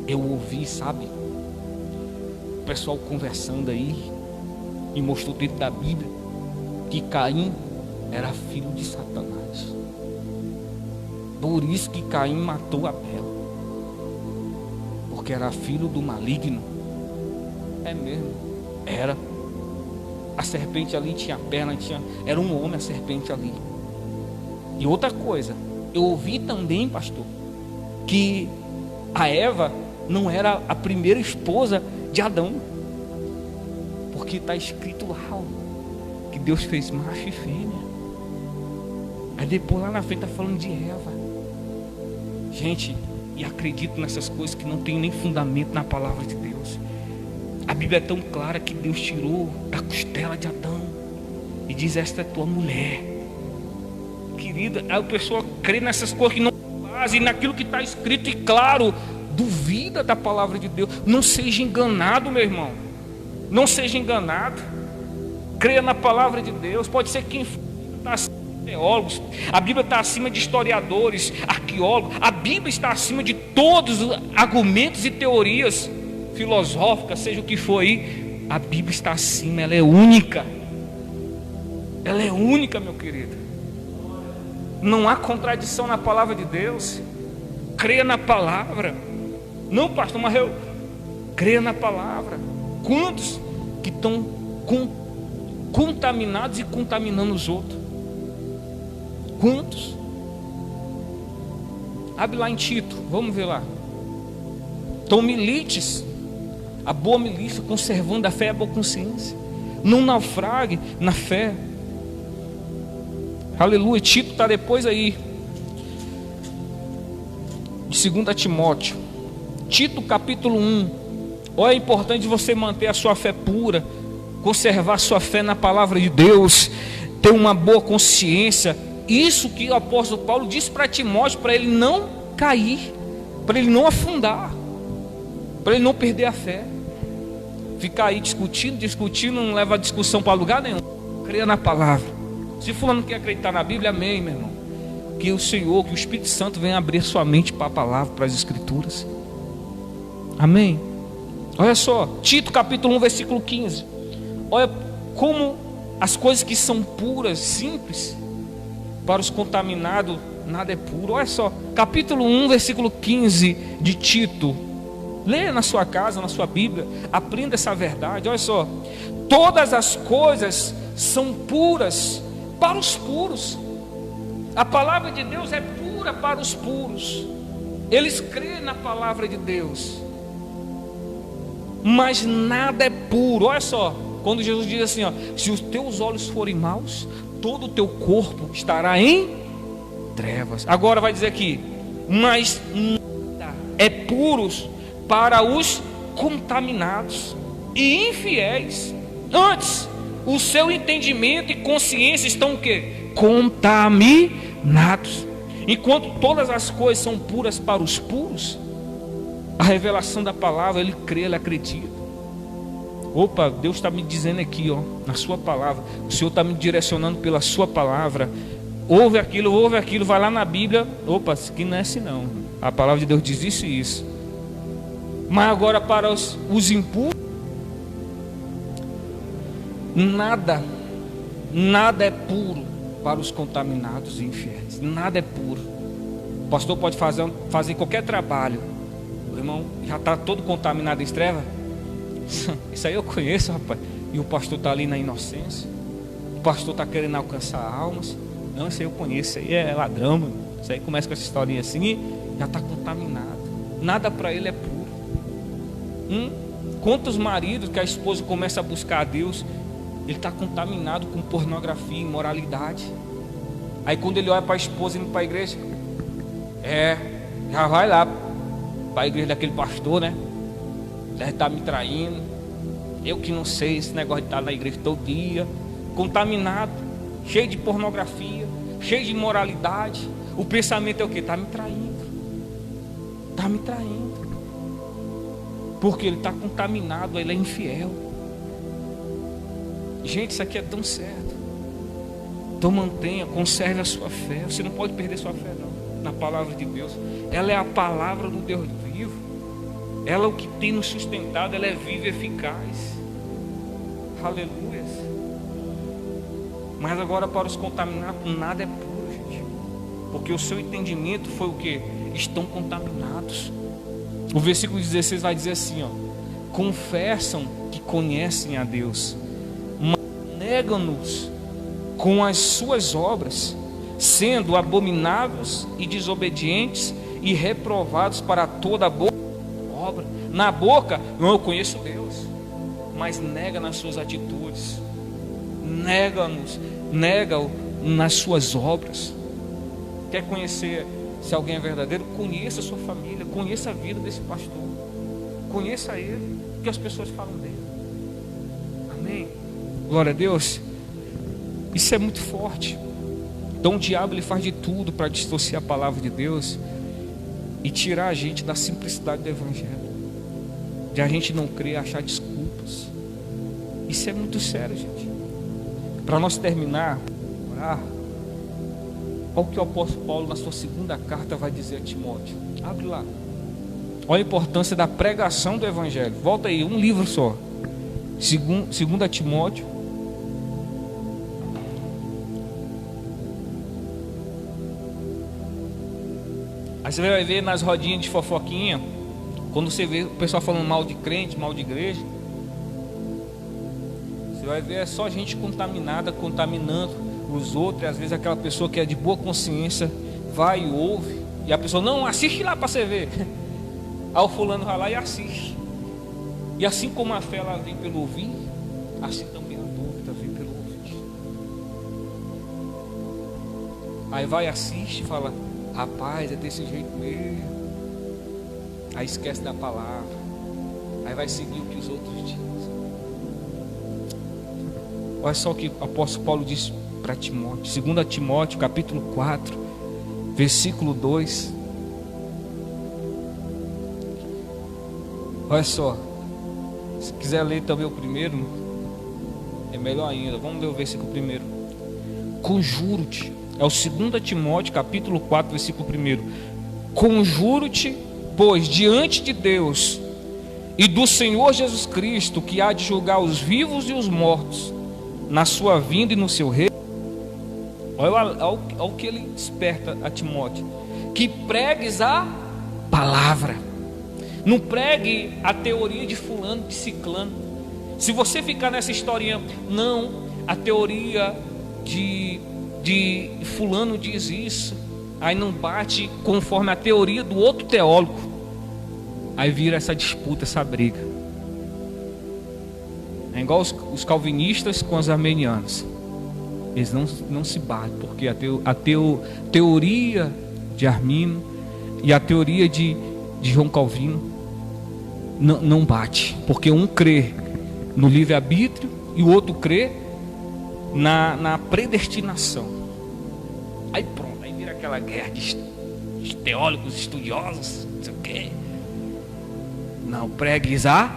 eu ouvi, sabe, o pessoal conversando aí, e mostrou dentro da Bíblia que Caim era filho de Satanás. Por isso que Caim matou Abel, porque era filho do maligno. É mesmo, era. A serpente ali tinha perna, era um homem a serpente ali. E outra coisa, eu ouvi também, pastor, que a Eva não era a primeira esposa de Adão, porque está escrito lá que Deus fez macho e fêmea. Aí depois lá na frente está falando de Eva. Gente, e acredito nessas coisas que não tem nem fundamento na palavra de Deus. A Bíblia é tão clara que Deus tirou da costela de Adão e diz: esta é tua mulher. Querida, aí a pessoa crê nessas coisas que não fazem, naquilo que está escrito e claro, duvida da palavra de Deus. Não seja enganado, meu irmão. Não seja enganado. Creia na palavra de Deus. Pode ser quem está acima de teólogos. A Bíblia está acima de historiadores, arqueólogos. A Bíblia está acima de todos os argumentos e teorias filosóficas, seja o que for aí. A Bíblia está acima, ela é única. Ela é única, meu querido. Não há contradição na palavra de Deus. Creia na palavra. Não, pastor, mas eu creio na palavra. Quantos que estão contaminados e contaminando os outros? Quantos? Abre lá em Tito, vamos ver lá. Então, milites, a boa milícia, conservando a fé e a boa consciência. Não naufrague na fé. Aleluia. Tito está depois aí de 2 Timóteo. Tito capítulo 1. Olha, é importante você manter a sua fé pura, conservar a sua fé na palavra de Deus, ter uma boa consciência. Isso que o apóstolo Paulo disse para Timóteo, para ele não cair, para ele não afundar, para ele não perder a fé. Ficar aí discutindo não leva a discussão para lugar nenhum. Creia na palavra. Se fulano quer acreditar na Bíblia, amém, meu irmão. Que o Senhor, que o Espírito Santo venha abrir sua mente para a palavra, para as Escrituras. Amém. Olha só, Tito capítulo 1, versículo 15. Olha como as coisas que são puras, simples, para os contaminados, nada é puro. Olha só, capítulo 1, versículo 15 de Tito. Leia na sua casa, na sua Bíblia, aprenda essa verdade. Olha só, todas as coisas são puras para os puros. A palavra de Deus é pura para os puros. Eles creem na palavra de Deus, mas nada é puro. Olha só, quando Jesus diz assim, ó, se os teus olhos forem maus, todo o teu corpo estará em trevas. Agora vai dizer aqui, mas nada é puros para os contaminados e infiéis. Antes, o seu entendimento e consciência estão o quê? Contaminados. Enquanto todas as coisas são puras para os puros, a revelação da palavra, ele crê, ele acredita. Opa, Deus está me dizendo aqui, ó, na sua palavra, o Senhor está me direcionando pela sua palavra. Ouve aquilo, vai lá na Bíblia. Opa, isso aqui não é assim não. A palavra de Deus diz isso e isso. Mas agora para os impuros, nada é puro para os contaminados e infiéis. Nada é puro. O pastor pode fazer qualquer trabalho, o irmão já está todo contaminado em treva. Isso aí eu conheço, rapaz. E o pastor está ali na inocência. O pastor está querendo alcançar almas. Não, isso aí eu conheço. Isso aí é ladrão, mano. Isso aí começa com essa historinha assim e já está contaminado. Nada para ele é puro. Quantos maridos que a esposa começa a buscar a Deus, ele está contaminado com pornografia, imoralidade. Aí quando ele olha para a esposa indo para a igreja, já vai lá para a igreja daquele pastor, né? Deve estar me traindo. Eu que não sei esse negócio de estar na igreja todo dia. Contaminado, cheio de pornografia, cheio de imoralidade. O pensamento é o que? Está me traindo. Está me traindo. Porque ele está contaminado, ele é infiel. Gente, isso aqui é tão certo. Então mantenha, conserve a sua fé. Você não pode perder sua fé não, na palavra de Deus. Ela é a palavra do Deus vivo. Ela é o que tem nos sustentado. Ela é viva e eficaz. Aleluia. Mas agora para os contaminados nada é puro, gente. Porque o seu entendimento foi o que? Estão contaminados. O versículo 16 vai dizer assim, ó: confessam que conhecem a Deus, mas negam-nos com as suas obras, sendo abomináveis e desobedientes e reprovados para toda boa obra. Na boca, não, eu conheço Deus, mas nega nas suas atitudes, nega-o nas suas obras. Quer conhecer se alguém é verdadeiro? Conheça a sua família, conheça a vida desse pastor, conheça ele, o que as pessoas falam dele. Amém? Glória a Deus. Isso é muito forte. Então o diabo ele faz de tudo para distorcer a palavra de Deus e tirar a gente da simplicidade do evangelho, de a gente não crer, achar desculpas. Isso é muito sério, gente. Para nós terminar, orar. Olha o que o apóstolo Paulo na sua segunda carta vai dizer a Timóteo. Abre lá. Olha a importância da pregação do evangelho. Volta aí, um livro só. Segunda Timóteo. Aí você vai ver nas rodinhas de fofoquinha, quando você vê o pessoal falando mal de crente, mal de igreja, você vai ver é só gente contaminada, contaminando os outros. E às vezes aquela pessoa que é de boa consciência vai e ouve, e a pessoa, não, assiste lá para você ver. Aí o fulano vai lá e assiste. E assim como a fé ela vem pelo ouvir, assim também a dúvida vem pelo ouvir. Aí vai, assiste e fala, rapaz, é desse jeito mesmo. Aí esquece da palavra. Aí vai seguir o que os outros dizem. Olha só o que o apóstolo Paulo diz para Timóteo, 2 Timóteo capítulo 4, versículo 2. Olha só, se quiser ler também o primeiro, é melhor ainda. Vamos ler o versículo primeiro. Conjuro-te, é o 2 Timóteo capítulo 4, versículo 1. Conjuro-te, pois, diante de Deus e do Senhor Jesus Cristo, que há de julgar os vivos e os mortos, na sua vinda e no seu reino. Olha o que ele desperta a Timóteo: que pregues a palavra. Não pregue a teoria de fulano, de ciclano. Se você ficar nessa historinha, não, a teoria de fulano diz isso, aí não bate conforme a teoria do outro teólogo, aí vira essa disputa, essa briga. É igual os calvinistas com os armenianos. Eles não se batem, porque a teoria de Armínio e a teoria de João Calvino não bate, porque um crê no livre-arbítrio e o outro crê na predestinação. Aí pronto, aí vira aquela guerra de teólogos, estudiosos, não sei o quê. Não, pregues a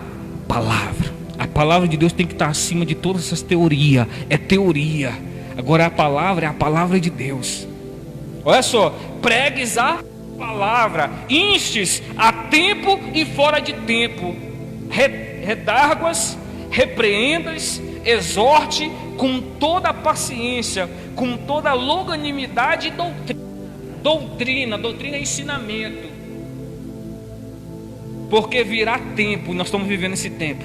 palavra. A palavra de Deus tem que estar acima de todas essas teorias. É teoria. Agora a palavra é a palavra de Deus. Olha só, pregues a palavra, instes a tempo e fora de tempo, redarguas, repreendas, exorte com toda a paciência, com toda a longanimidade e doutrina. Doutrina é ensinamento. Porque virá tempo, nós estamos vivendo esse tempo,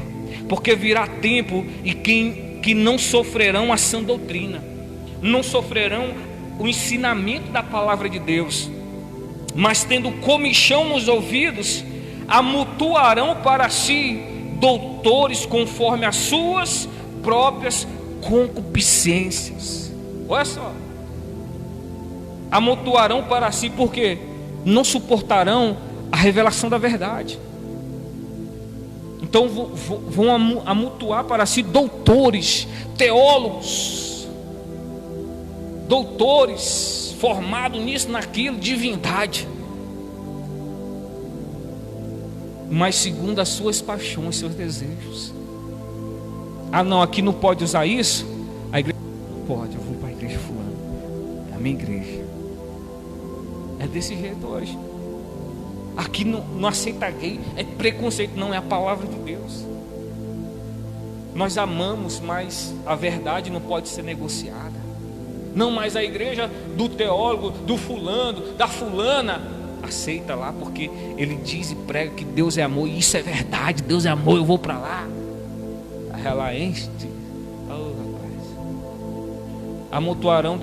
porque virá tempo e que não sofrerão a sã doutrina, não sofrerão o ensinamento da palavra de Deus, mas tendo comichão nos ouvidos, amontoarão para si doutores conforme as suas próprias concupiscências. Olha só, amontoarão para si, porque não suportarão a revelação da verdade. Então vão amontoar para si doutores, teólogos, doutores formados nisso, naquilo, divindade, mas segundo as suas paixões, seus desejos. Ah não, aqui não pode usar isso. A igreja não pode, eu vou para a igreja fulana, é a minha igreja. É desse jeito hoje. Aqui não aceita gay, é preconceito. Não, é a palavra de Deus. Nós amamos, mas a verdade não pode ser negociada. Não, mas a igreja do teólogo, do fulano, da fulana, aceita lá, porque ele diz e prega que Deus é amor, e isso é verdade. Deus é amor, eu vou para lá. Aí ela enche. Oh, rapaz. Amontoarão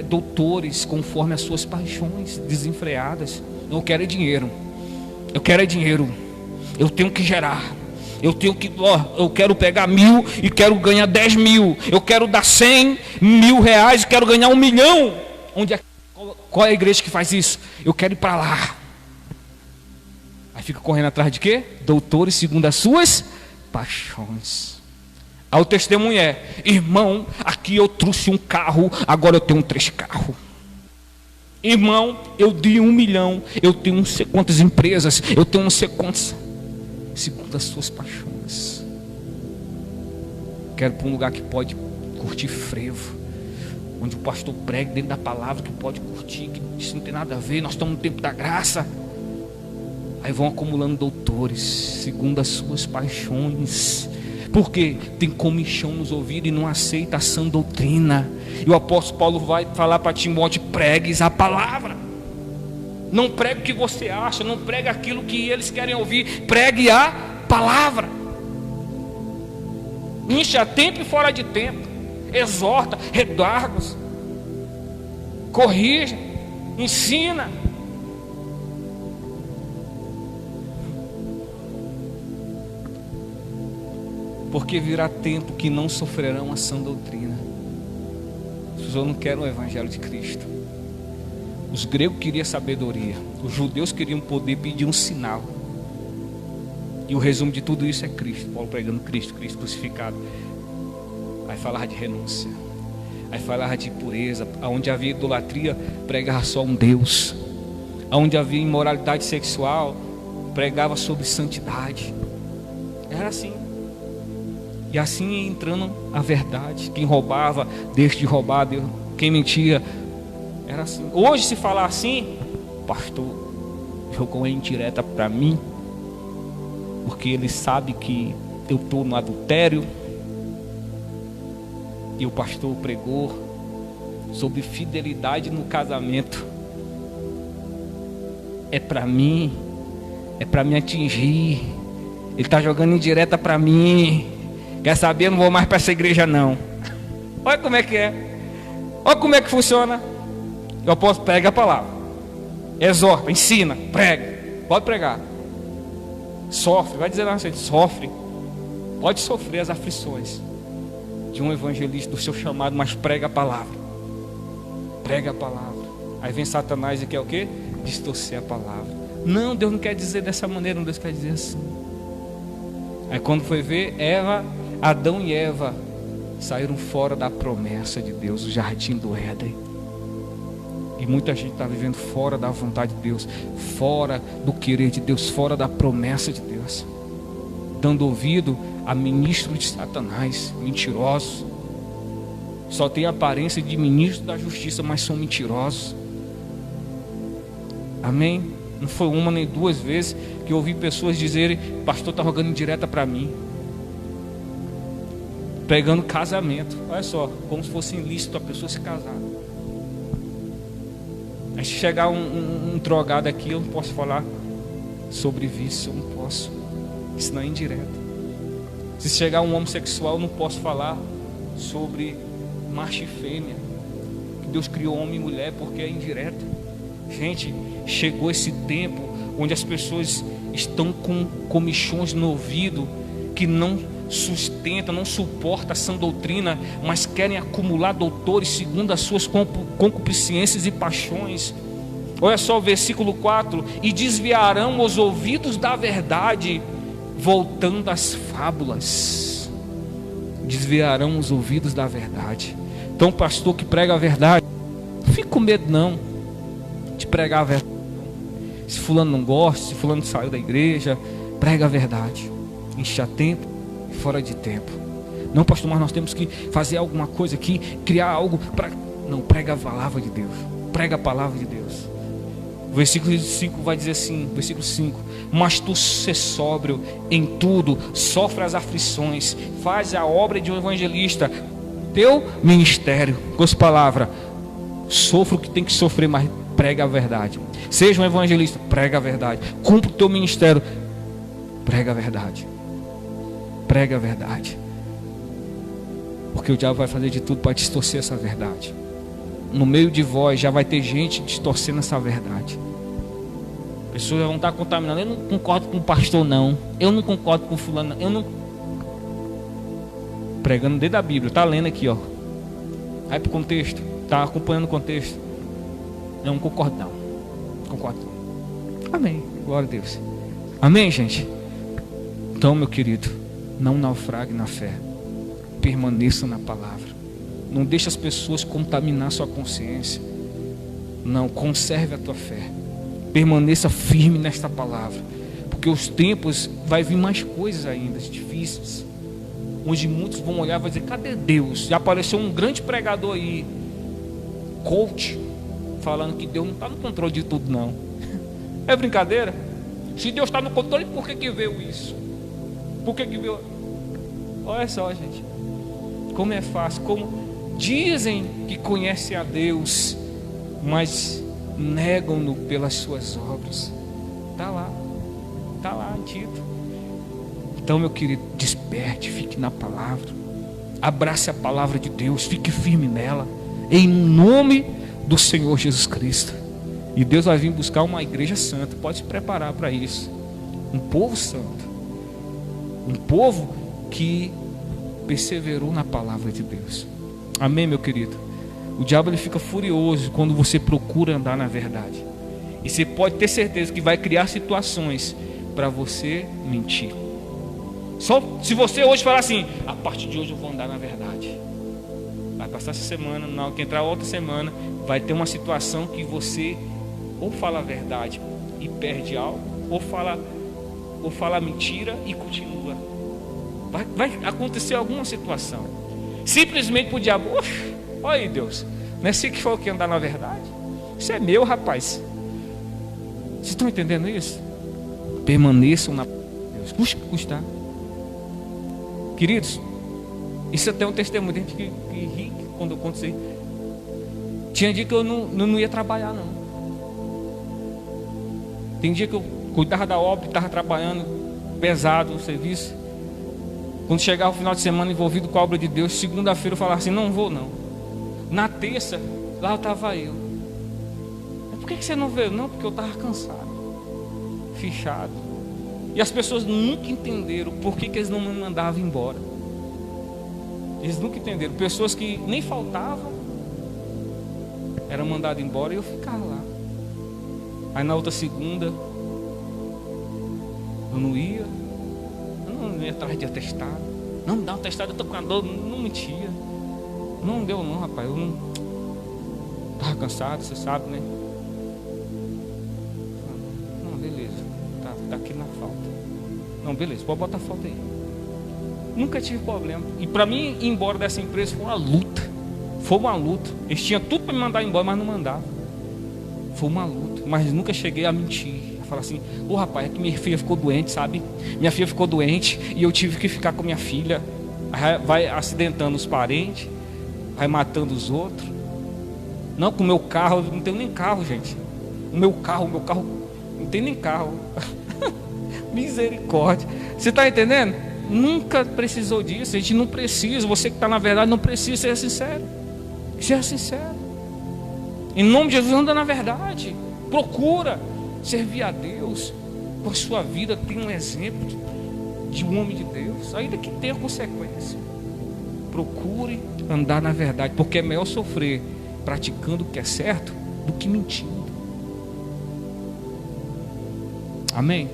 doutores conforme as suas paixões desenfreadas. Eu quero é dinheiro. Eu quero é dinheiro. Eu tenho que gerar. Eu quero pegar 1.000 e quero ganhar 10.000. Eu quero dar 100.000 reais e quero ganhar 1 milhão. Qual é a igreja que faz isso? Eu quero ir para lá. Aí fica correndo atrás de quê? Doutores segundo as suas paixões. Aí o testemunho é: irmão, aqui eu trouxe um carro, agora eu tenho 3 carros. Irmão, eu dei 1 milhão, eu tenho não sei quantas empresas, eu tenho não sei quantas. Segundo as suas paixões. Quero para um lugar que pode curtir frevo, onde o pastor prega dentro da palavra, que pode curtir, que isso não tem nada a ver, nós estamos no tempo da graça. Aí vão acumulando doutores segundo as suas paixões, porque tem comichão nos ouvidos e não aceita a sã doutrina. E o apóstolo Paulo vai falar para Timóteo: pregues a palavra. Não pregue o que você acha, não pregue aquilo que eles querem ouvir, pregue a palavra. Enche a tempo e fora de tempo, exorta, redargos, corrige, ensina. Porque virá tempo que não sofrerão a sã doutrina. As pessoas não querem o evangelho de Cristo. Os gregos queriam sabedoria, os judeus queriam poder pedir um sinal. E o resumo de tudo isso é Cristo. Paulo pregando Cristo, Cristo crucificado. Aí falava de renúncia, aí falava de pureza. Onde havia idolatria, pregava só um Deus. Onde havia imoralidade sexual, pregava sobre santidade. Era assim. E assim ia entrando a verdade. Quem roubava, deixa de roubar. Quem mentia, era assim. Hoje, se falar assim, pastor jogou uma indireta para mim. porque ele sabe que eu estou no adultério. E o pastor pregou sobre fidelidade no casamento. É para mim, é para me atingir. Ele está jogando indireta para mim. Quer saber? Eu não vou mais para essa igreja não. Olha como é que é. Olha como é que funciona. Eu posso pregar a palavra, exorta, ensina, prega. Pode pregar. Sofre, vai dizer lá, sofre. Pode sofrer as aflições de um evangelista do seu chamado, mas prega a palavra. Prega a palavra. Aí vem Satanás e quer o quê? Distorcer a palavra. Não, Deus não quer dizer dessa maneira, não, Deus quer dizer assim. Aí quando foi ver, Adão e Eva saíram fora da promessa de Deus, o jardim do Éden. E muita gente está vivendo fora da vontade de Deus, fora do querer de Deus, fora da promessa de Deus, dando ouvido a ministros de Satanás, mentirosos. Só tem a aparência de ministros da justiça, mas são mentirosos. Amém? Não foi uma nem duas vezes que eu ouvi pessoas dizerem: pastor está rogando indireta para mim, pegando casamento. Olha só, como se fosse ilícito a pessoa se casar. Aí se chegar um drogado aqui, eu não posso falar sobre vício, eu não posso. Isso não é indireto. Se chegar um homossexual, eu não posso falar sobre macho e fêmea, que Deus criou homem e mulher, porque é indireto. Gente, chegou esse tempo onde as pessoas estão com comichões no ouvido, que não sustenta, não suporta a sã doutrina, mas querem acumular doutores segundo as suas concupiscências e paixões. Olha só o versículo 4: e desviarão os ouvidos da verdade, voltando às fábulas. Desviarão os ouvidos da verdade. Então, pastor que prega a verdade, não fique com medo não de pregar a verdade. Se fulano não gosta, se fulano saiu da igreja, prega a verdade. Enche a tempo, fora de tempo. Não, pastor, mas nós temos que fazer alguma coisa aqui, criar algo para... Não, prega a palavra de Deus. Prega a palavra de Deus. O versículo 5 vai dizer assim, versículo 5: mas tu ser sóbrio em tudo, sofre as aflições, faz a obra de um evangelista, teu ministério. Com essa palavra, sofra o que tem que sofrer, mas prega a verdade. Seja um evangelista, prega a verdade. Cumpra o teu ministério, prega a verdade. Prega a verdade. Porque o diabo vai fazer de tudo para distorcer essa verdade. No meio de vós já vai ter gente distorcendo essa verdade. Pessoas vão estar contaminando. Eu não concordo com o pastor não. Eu não concordo com fulano. Eu não... Pregando dentro da Bíblia. Está lendo aqui, ó. Vai para o contexto. Está acompanhando o contexto. Não concordo não. Concordo. Amém. Glória a Deus. Amém, gente. Então, meu querido, não naufrague na fé. Permaneça na palavra. Não deixe as pessoas contaminar sua consciência. Não, conserve a tua fé. Permaneça firme nesta palavra. Porque os tempos vai vir mais coisas ainda difíceis, onde muitos vão olhar e vão dizer: cadê Deus? Já apareceu um grande pregador aí, coach, falando que Deus não está no controle de tudo não. É brincadeira? Se Deus está no controle, por que veio isso? Por que veio? Olha só, gente, como é fácil. Como dizem que conhecem a Deus, mas negam-no pelas suas obras. Está lá, Tito. Então, meu querido, desperte, fique na palavra, abrace a palavra de Deus, fique firme nela, em nome do Senhor Jesus Cristo. E Deus vai vir buscar uma igreja santa. Pode se preparar para isso. Um povo santo, um povo que perseverou na palavra de Deus. Amém, meu querido? O diabo ele fica furioso quando você procura andar na verdade. E você pode ter certeza que vai criar situações para você mentir. Só se você hoje falar assim: a partir de hoje eu vou andar na verdade. Vai passar essa semana, não, que entrar outra semana, vai ter uma situação que você ou fala a verdade e perde algo, ou fala mentira e continua. Vai acontecer alguma situação. Simplesmente para o diabo: olha aí, Deus, não é assim que falou que ia andar na verdade? Isso é meu, rapaz. Vocês estão entendendo isso? Permaneçam na Deus. Jesus. Custa o que custar. Queridos, isso até é um testemunho. Tem gente que ri quando eu conto isso aí. Tinha dia que eu não ia trabalhar, não. Tem dia que eu cuidava da obra e estava trabalhando pesado no serviço. Quando chegava o final de semana envolvido com a obra de Deus, segunda-feira eu falava assim, não vou não. Na terça, lá eu estava eu. Por que você não veio? Não, porque eu estava cansado, fichado. E as pessoas nunca entenderam por que eles não me mandavam embora. Eles nunca entenderam. Pessoas que nem faltavam eram mandadas embora e eu ficava lá. Aí na outra segunda eu não ia atrás de atestado. Não me dá um atestado, eu estou com a dor. Não mentia. Não deu não, rapaz. Eu não estava cansado, você sabe, né? Não, beleza. Tá aqui na falta. Não, beleza, pode botar a falta aí. Nunca tive problema. E para mim ir embora dessa empresa foi uma luta. Foi uma luta. Eles tinham tudo para me mandar embora, mas não mandavam. Foi uma luta. Mas nunca cheguei a mentir. Falar assim, rapaz, é que minha filha ficou doente, sabe? Minha filha ficou doente e eu tive que ficar com minha filha. Aí vai acidentando os parentes, vai matando os outros. Não, com o meu carro, eu não tenho nem carro, gente. O meu carro, não tem nem carro. Misericórdia. Você está entendendo? Nunca precisou disso. A gente não precisa. Você que está na verdade não precisa. Seja sincero. Seja sincero. Em nome de Jesus, anda na verdade. Procura servir a Deus. Por sua vida tem um exemplo de um homem de Deus, ainda que tenha consequência. Procure andar na verdade, porque é melhor sofrer praticando o que é certo do que mentindo. Amém?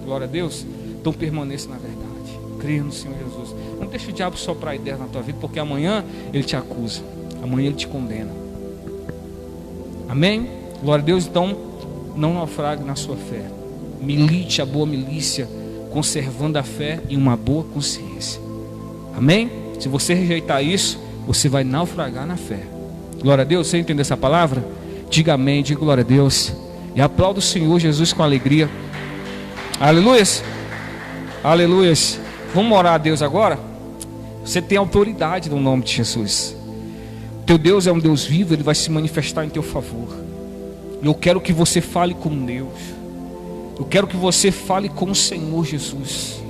Glória a Deus. Então permaneça na verdade, creia no Senhor Jesus. Não deixe o diabo soprar ideias na tua vida, porque amanhã ele te acusa, amanhã ele te condena. Amém? Glória a Deus. Então não naufrague na sua fé. Milite a boa milícia, conservando a fé e uma boa consciência. Amém? Se você rejeitar isso, você vai naufragar na fé. Glória a Deus. Você entendeu essa palavra? Diga amém, diga glória a Deus. E aplauda o Senhor Jesus com alegria. Aleluias. Aleluias. Vamos orar a Deus agora? Você tem autoridade no nome de Jesus. Teu Deus é um Deus vivo, Ele vai se manifestar em teu favor. Eu quero que você fale com Deus. Eu quero que você fale com o Senhor Jesus.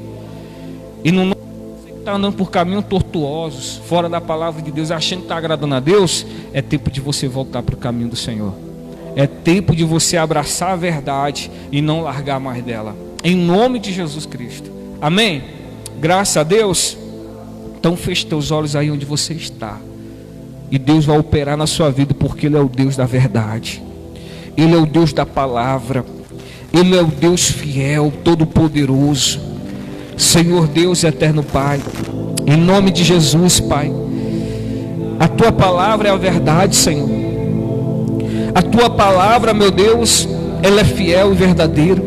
E no nome de você que está andando por caminhos tortuosos, fora da palavra de Deus, achando que está agradando a Deus, é tempo de você voltar para o caminho do Senhor. É tempo de você abraçar a verdade e não largar mais dela. Em nome de Jesus Cristo. Amém? Graças a Deus. Então feche teus olhos aí onde você está. E Deus vai operar na sua vida, porque Ele é o Deus da verdade. Ele é o Deus da palavra. Ele é o Deus fiel, todo-poderoso. Senhor Deus, eterno Pai, em nome de Jesus, Pai, a Tua palavra é a verdade, Senhor. A Tua palavra, meu Deus, ela é fiel e verdadeira.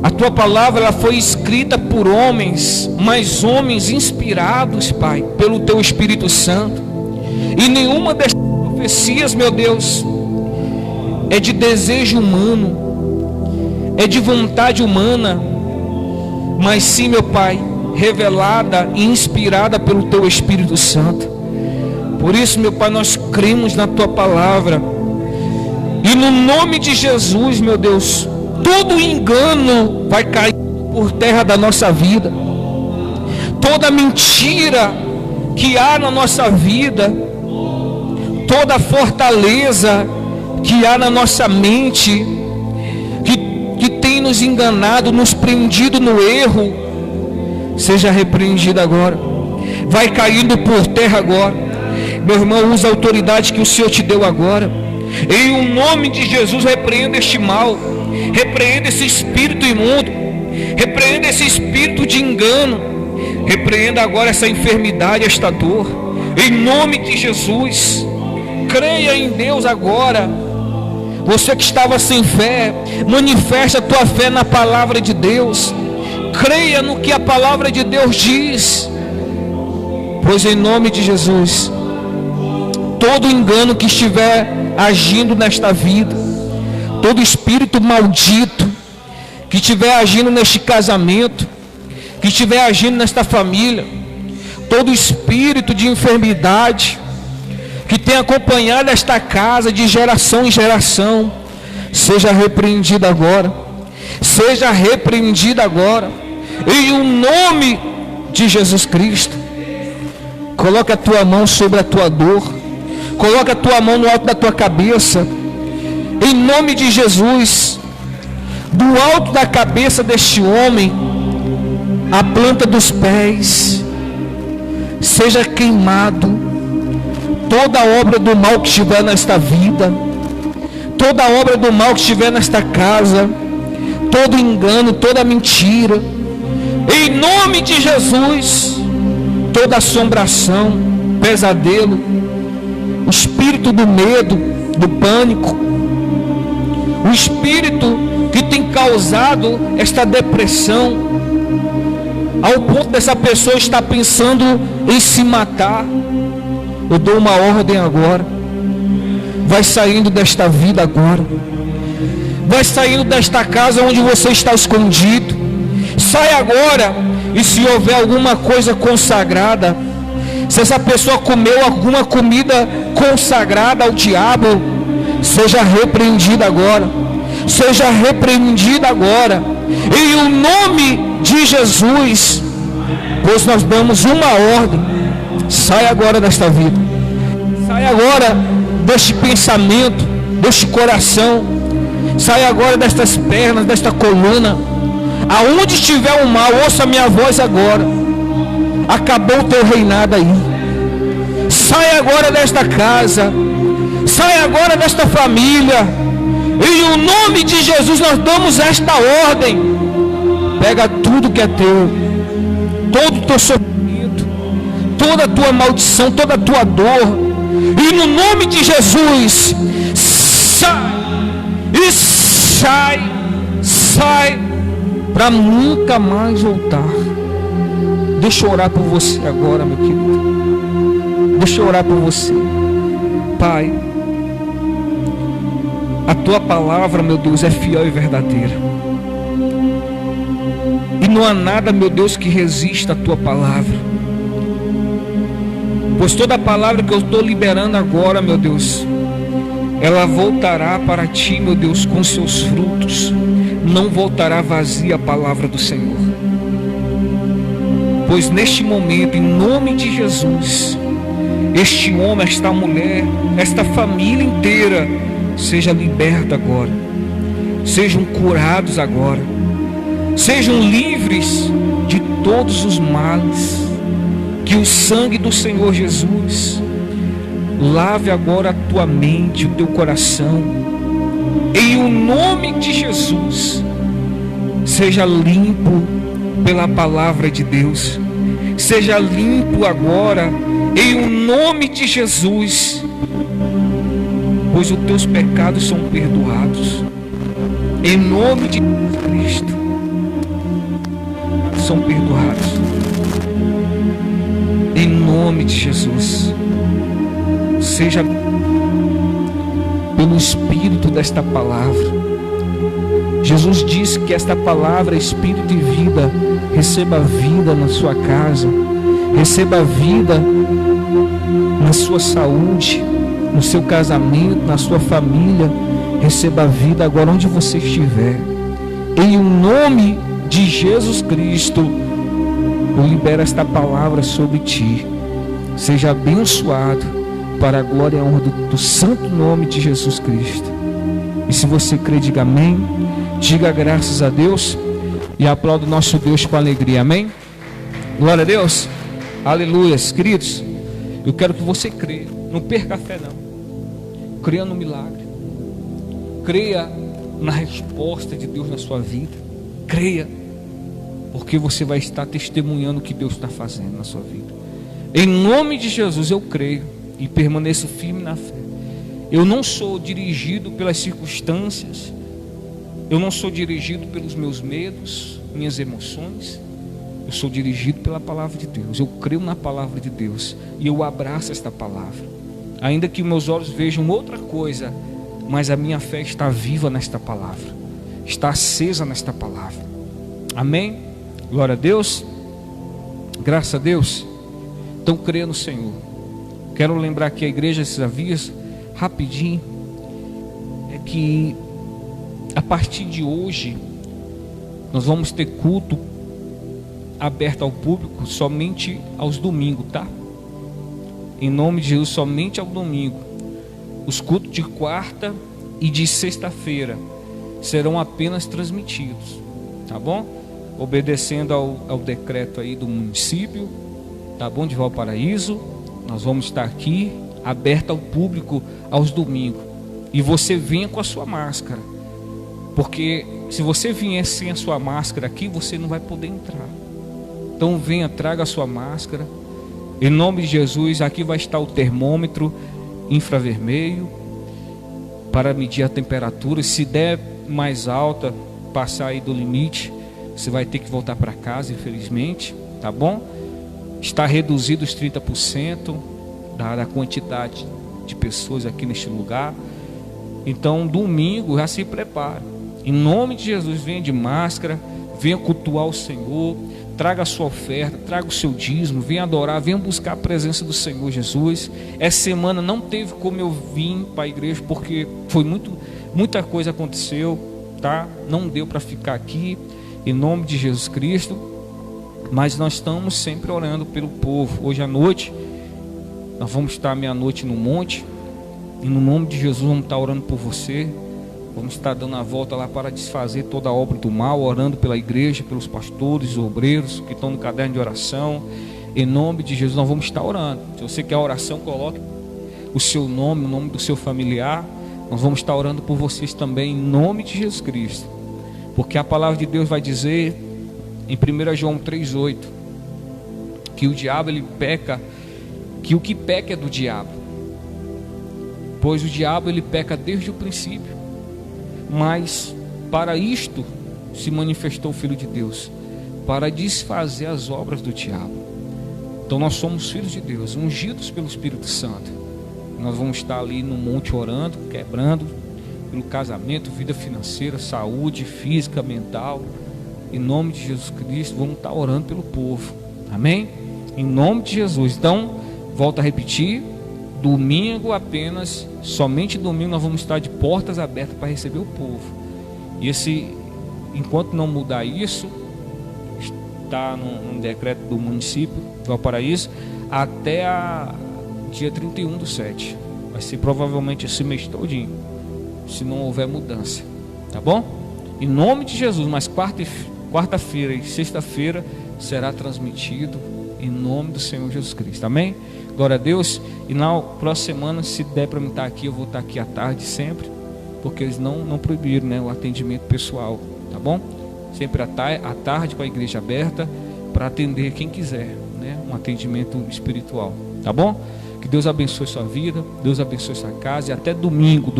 A Tua palavra, ela foi escrita por homens, mas homens inspirados, Pai, pelo Teu Espírito Santo. E nenhuma das profecias, meu Deus, é de desejo humano, é de vontade humana, mas sim, meu Pai, revelada e inspirada pelo Teu Espírito Santo. Por isso, meu Pai, nós cremos na Tua palavra. E no nome de Jesus, meu Deus, todo engano vai cair por terra da nossa vida. Toda mentira que há na nossa vida, toda fortaleza que há na nossa mente, que tem nos enganado, nos prendido no erro, seja repreendida agora. Vai caindo por terra agora. Meu irmão, usa a autoridade que o Senhor te deu agora. Em o nome de Jesus, repreenda este mal, repreenda esse espírito imundo, repreenda esse espírito de engano, repreenda agora essa enfermidade, esta dor. Em nome de Jesus, creia em Deus agora. Você que estava sem fé, manifesta a tua fé na palavra de Deus. Creia no que a palavra de Deus diz. Pois em nome de Jesus, todo engano que estiver agindo nesta vida, todo espírito maldito que estiver agindo neste casamento, que estiver agindo nesta família, todo espírito de enfermidade que tem acompanhado esta casa de geração em geração, seja repreendido agora, seja repreendido agora, em o nome de Jesus Cristo. Coloca a tua mão sobre a tua dor, coloca a tua mão no alto da tua cabeça, em nome de Jesus. Do alto da cabeça deste homem, a planta dos pés, seja queimado toda obra do mal que estiver nesta vida, toda obra do mal que estiver nesta casa, todo engano, toda mentira, em nome de Jesus. Toda assombração, pesadelo, o espírito do medo, do pânico, o espírito que tem causado esta depressão, ao ponto dessa pessoa estar pensando em se matar, eu dou uma ordem agora, vai saindo desta vida agora, vai saindo desta casa onde você está escondido, sai agora. E se houver alguma coisa consagrada, se essa pessoa comeu alguma comida consagrada ao diabo, seja repreendida agora, seja repreendida agora, em o nome de Jesus, pois nós damos uma ordem: sai agora desta vida, sai agora deste pensamento, deste coração, sai agora destas pernas, desta coluna. Aonde estiver o mal, ouça a minha voz agora. Acabou o teu reinado aí. Sai agora desta casa, sai agora desta família. Em o nome de Jesus nós damos esta ordem. Pega tudo que é teu, todo o teu sofrimento, toda a tua maldição, toda a tua dor, e no nome de Jesus, sai, e sai, para nunca mais voltar. Deixa eu orar por você agora, meu querido. Deixa eu orar por você. Pai, a tua palavra, meu Deus, é fiel e verdadeira. E não há nada, meu Deus, que resista à tua palavra. Pois toda a palavra que eu estou liberando agora, meu Deus, ela voltará para ti, meu Deus, com seus frutos. Não voltará vazia a palavra do Senhor. Pois neste momento, em nome de Jesus, este homem, esta mulher, esta família inteira, seja liberta agora, sejam curados agora, sejam livres de todos os males. Que o sangue do Senhor Jesus lave agora a tua mente, o teu coração. Em o nome de Jesus, seja limpo pela palavra de Deus. Seja limpo agora, em o nome de Jesus, pois os teus pecados são perdoados. Em nome de Cristo, são perdoados. Em nome de Jesus, seja pelo Espírito desta palavra. Jesus disse que esta palavra é Espírito e vida. Receba vida na sua casa, receba vida na sua saúde, no seu casamento, na sua família. Receba vida agora onde você estiver. Em o nome de Jesus Cristo, eu libero esta palavra sobre ti. Seja abençoado para a glória e a honra do santo nome de Jesus Cristo. E se você crê, diga amém. Diga graças a Deus e aplauda o nosso Deus com alegria. Amém? Glória a Deus. Aleluias. Queridos, eu quero que você creia. Não perca a fé não. Creia no milagre. Creia na resposta de Deus na sua vida. Creia, porque você vai estar testemunhando o que Deus está fazendo na sua vida. Em nome de Jesus eu creio e permaneço firme na fé. Eu não sou dirigido pelas circunstâncias. Eu não sou dirigido pelos meus medos, minhas emoções. Eu sou dirigido pela palavra de Deus. Eu creio na palavra de Deus e eu abraço esta palavra. Ainda que meus olhos vejam outra coisa, mas a minha fé está viva nesta palavra. está acesa nesta palavra. Amém? Glória a Deus. Graças a Deus. Então creia no Senhor. Quero lembrar que a igreja esses avisos, rapidinho, é que a partir de hoje nós vamos ter culto aberto ao público somente aos domingos, tá? Em nome de Jesus, somente ao domingo. Os cultos de quarta e de sexta-feira serão apenas transmitidos, tá bom? Obedecendo ao decreto aí do município, tá bom? De Valparaíso, nós vamos estar aqui aberto ao público aos domingos. E você venha com a sua máscara, porque se você vier sem a sua máscara aqui, você não vai poder entrar. Então venha, traga a sua máscara. Em nome de Jesus, aqui vai estar o termômetro infravermelho para medir a temperatura. Se der mais alta, passar aí do limite, você vai ter que voltar para casa, infelizmente, tá bom? Está reduzido os 30% da quantidade de pessoas aqui neste lugar. Então domingo já se prepara. Em nome de Jesus, venha de máscara, venha cultuar o Senhor, traga a sua oferta, traga o seu dízimo, venha adorar, venha buscar a presença do Senhor Jesus. Essa semana não teve como eu vir para a igreja, porque foi muita coisa aconteceu, tá? Não deu para ficar aqui, em nome de Jesus Cristo, mas nós estamos sempre orando pelo povo. Hoje à noite, nós vamos estar meia-noite no monte, e no nome de Jesus vamos estar orando por você. Vamos estar dando a volta lá para desfazer toda a obra do mal, orando pela igreja, pelos pastores, obreiros que estão no caderno de oração. Em nome de Jesus nós vamos estar orando. Se você quer oração, coloque o seu nome, o nome do seu familiar. Nós vamos estar orando por vocês também, em nome de Jesus Cristo. Porque a palavra de Deus vai dizer em 1 João 3,8 que o diabo ele peca, que o que peca é do diabo, pois o diabo ele peca desde o princípio. Mas para isto se manifestou o Filho de Deus, para desfazer as obras do diabo. Então nós somos filhos de Deus, ungidos pelo Espírito Santo. Nós vamos estar ali no monte orando, quebrando pelo casamento, vida financeira, saúde física, mental. Em nome de Jesus Cristo, vamos estar orando pelo povo. Amém? Em nome de Jesus. Então, volto a repetir, domingo apenas, somente domingo nós vamos estar de portas abertas para receber o povo. E enquanto não mudar isso, está num decreto do município de Valparaíso, até dia 31/7. Vai ser provavelmente esse mês todinho, se não houver mudança, tá bom? Em nome de Jesus, mas quarta-feira e sexta-feira será transmitido em nome do Senhor Jesus Cristo, amém? Glória a Deus. E na próxima semana, se der para mim estar aqui, eu vou estar aqui à tarde sempre, porque eles não proibiram, né, o atendimento pessoal, tá bom? Sempre à tarde com a igreja aberta para atender quem quiser, né, um atendimento espiritual, tá bom? Que Deus abençoe sua vida, Deus abençoe sua casa, e até domingo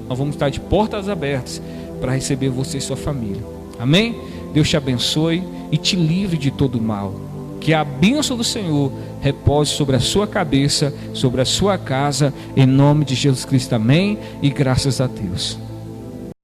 nós vamos estar de portas abertas para receber você e sua família, amém? Deus te abençoe e te livre de todo mal. Que a bênção do Senhor repose sobre a sua cabeça, sobre a sua casa, em nome de Jesus Cristo, amém? E graças a Deus.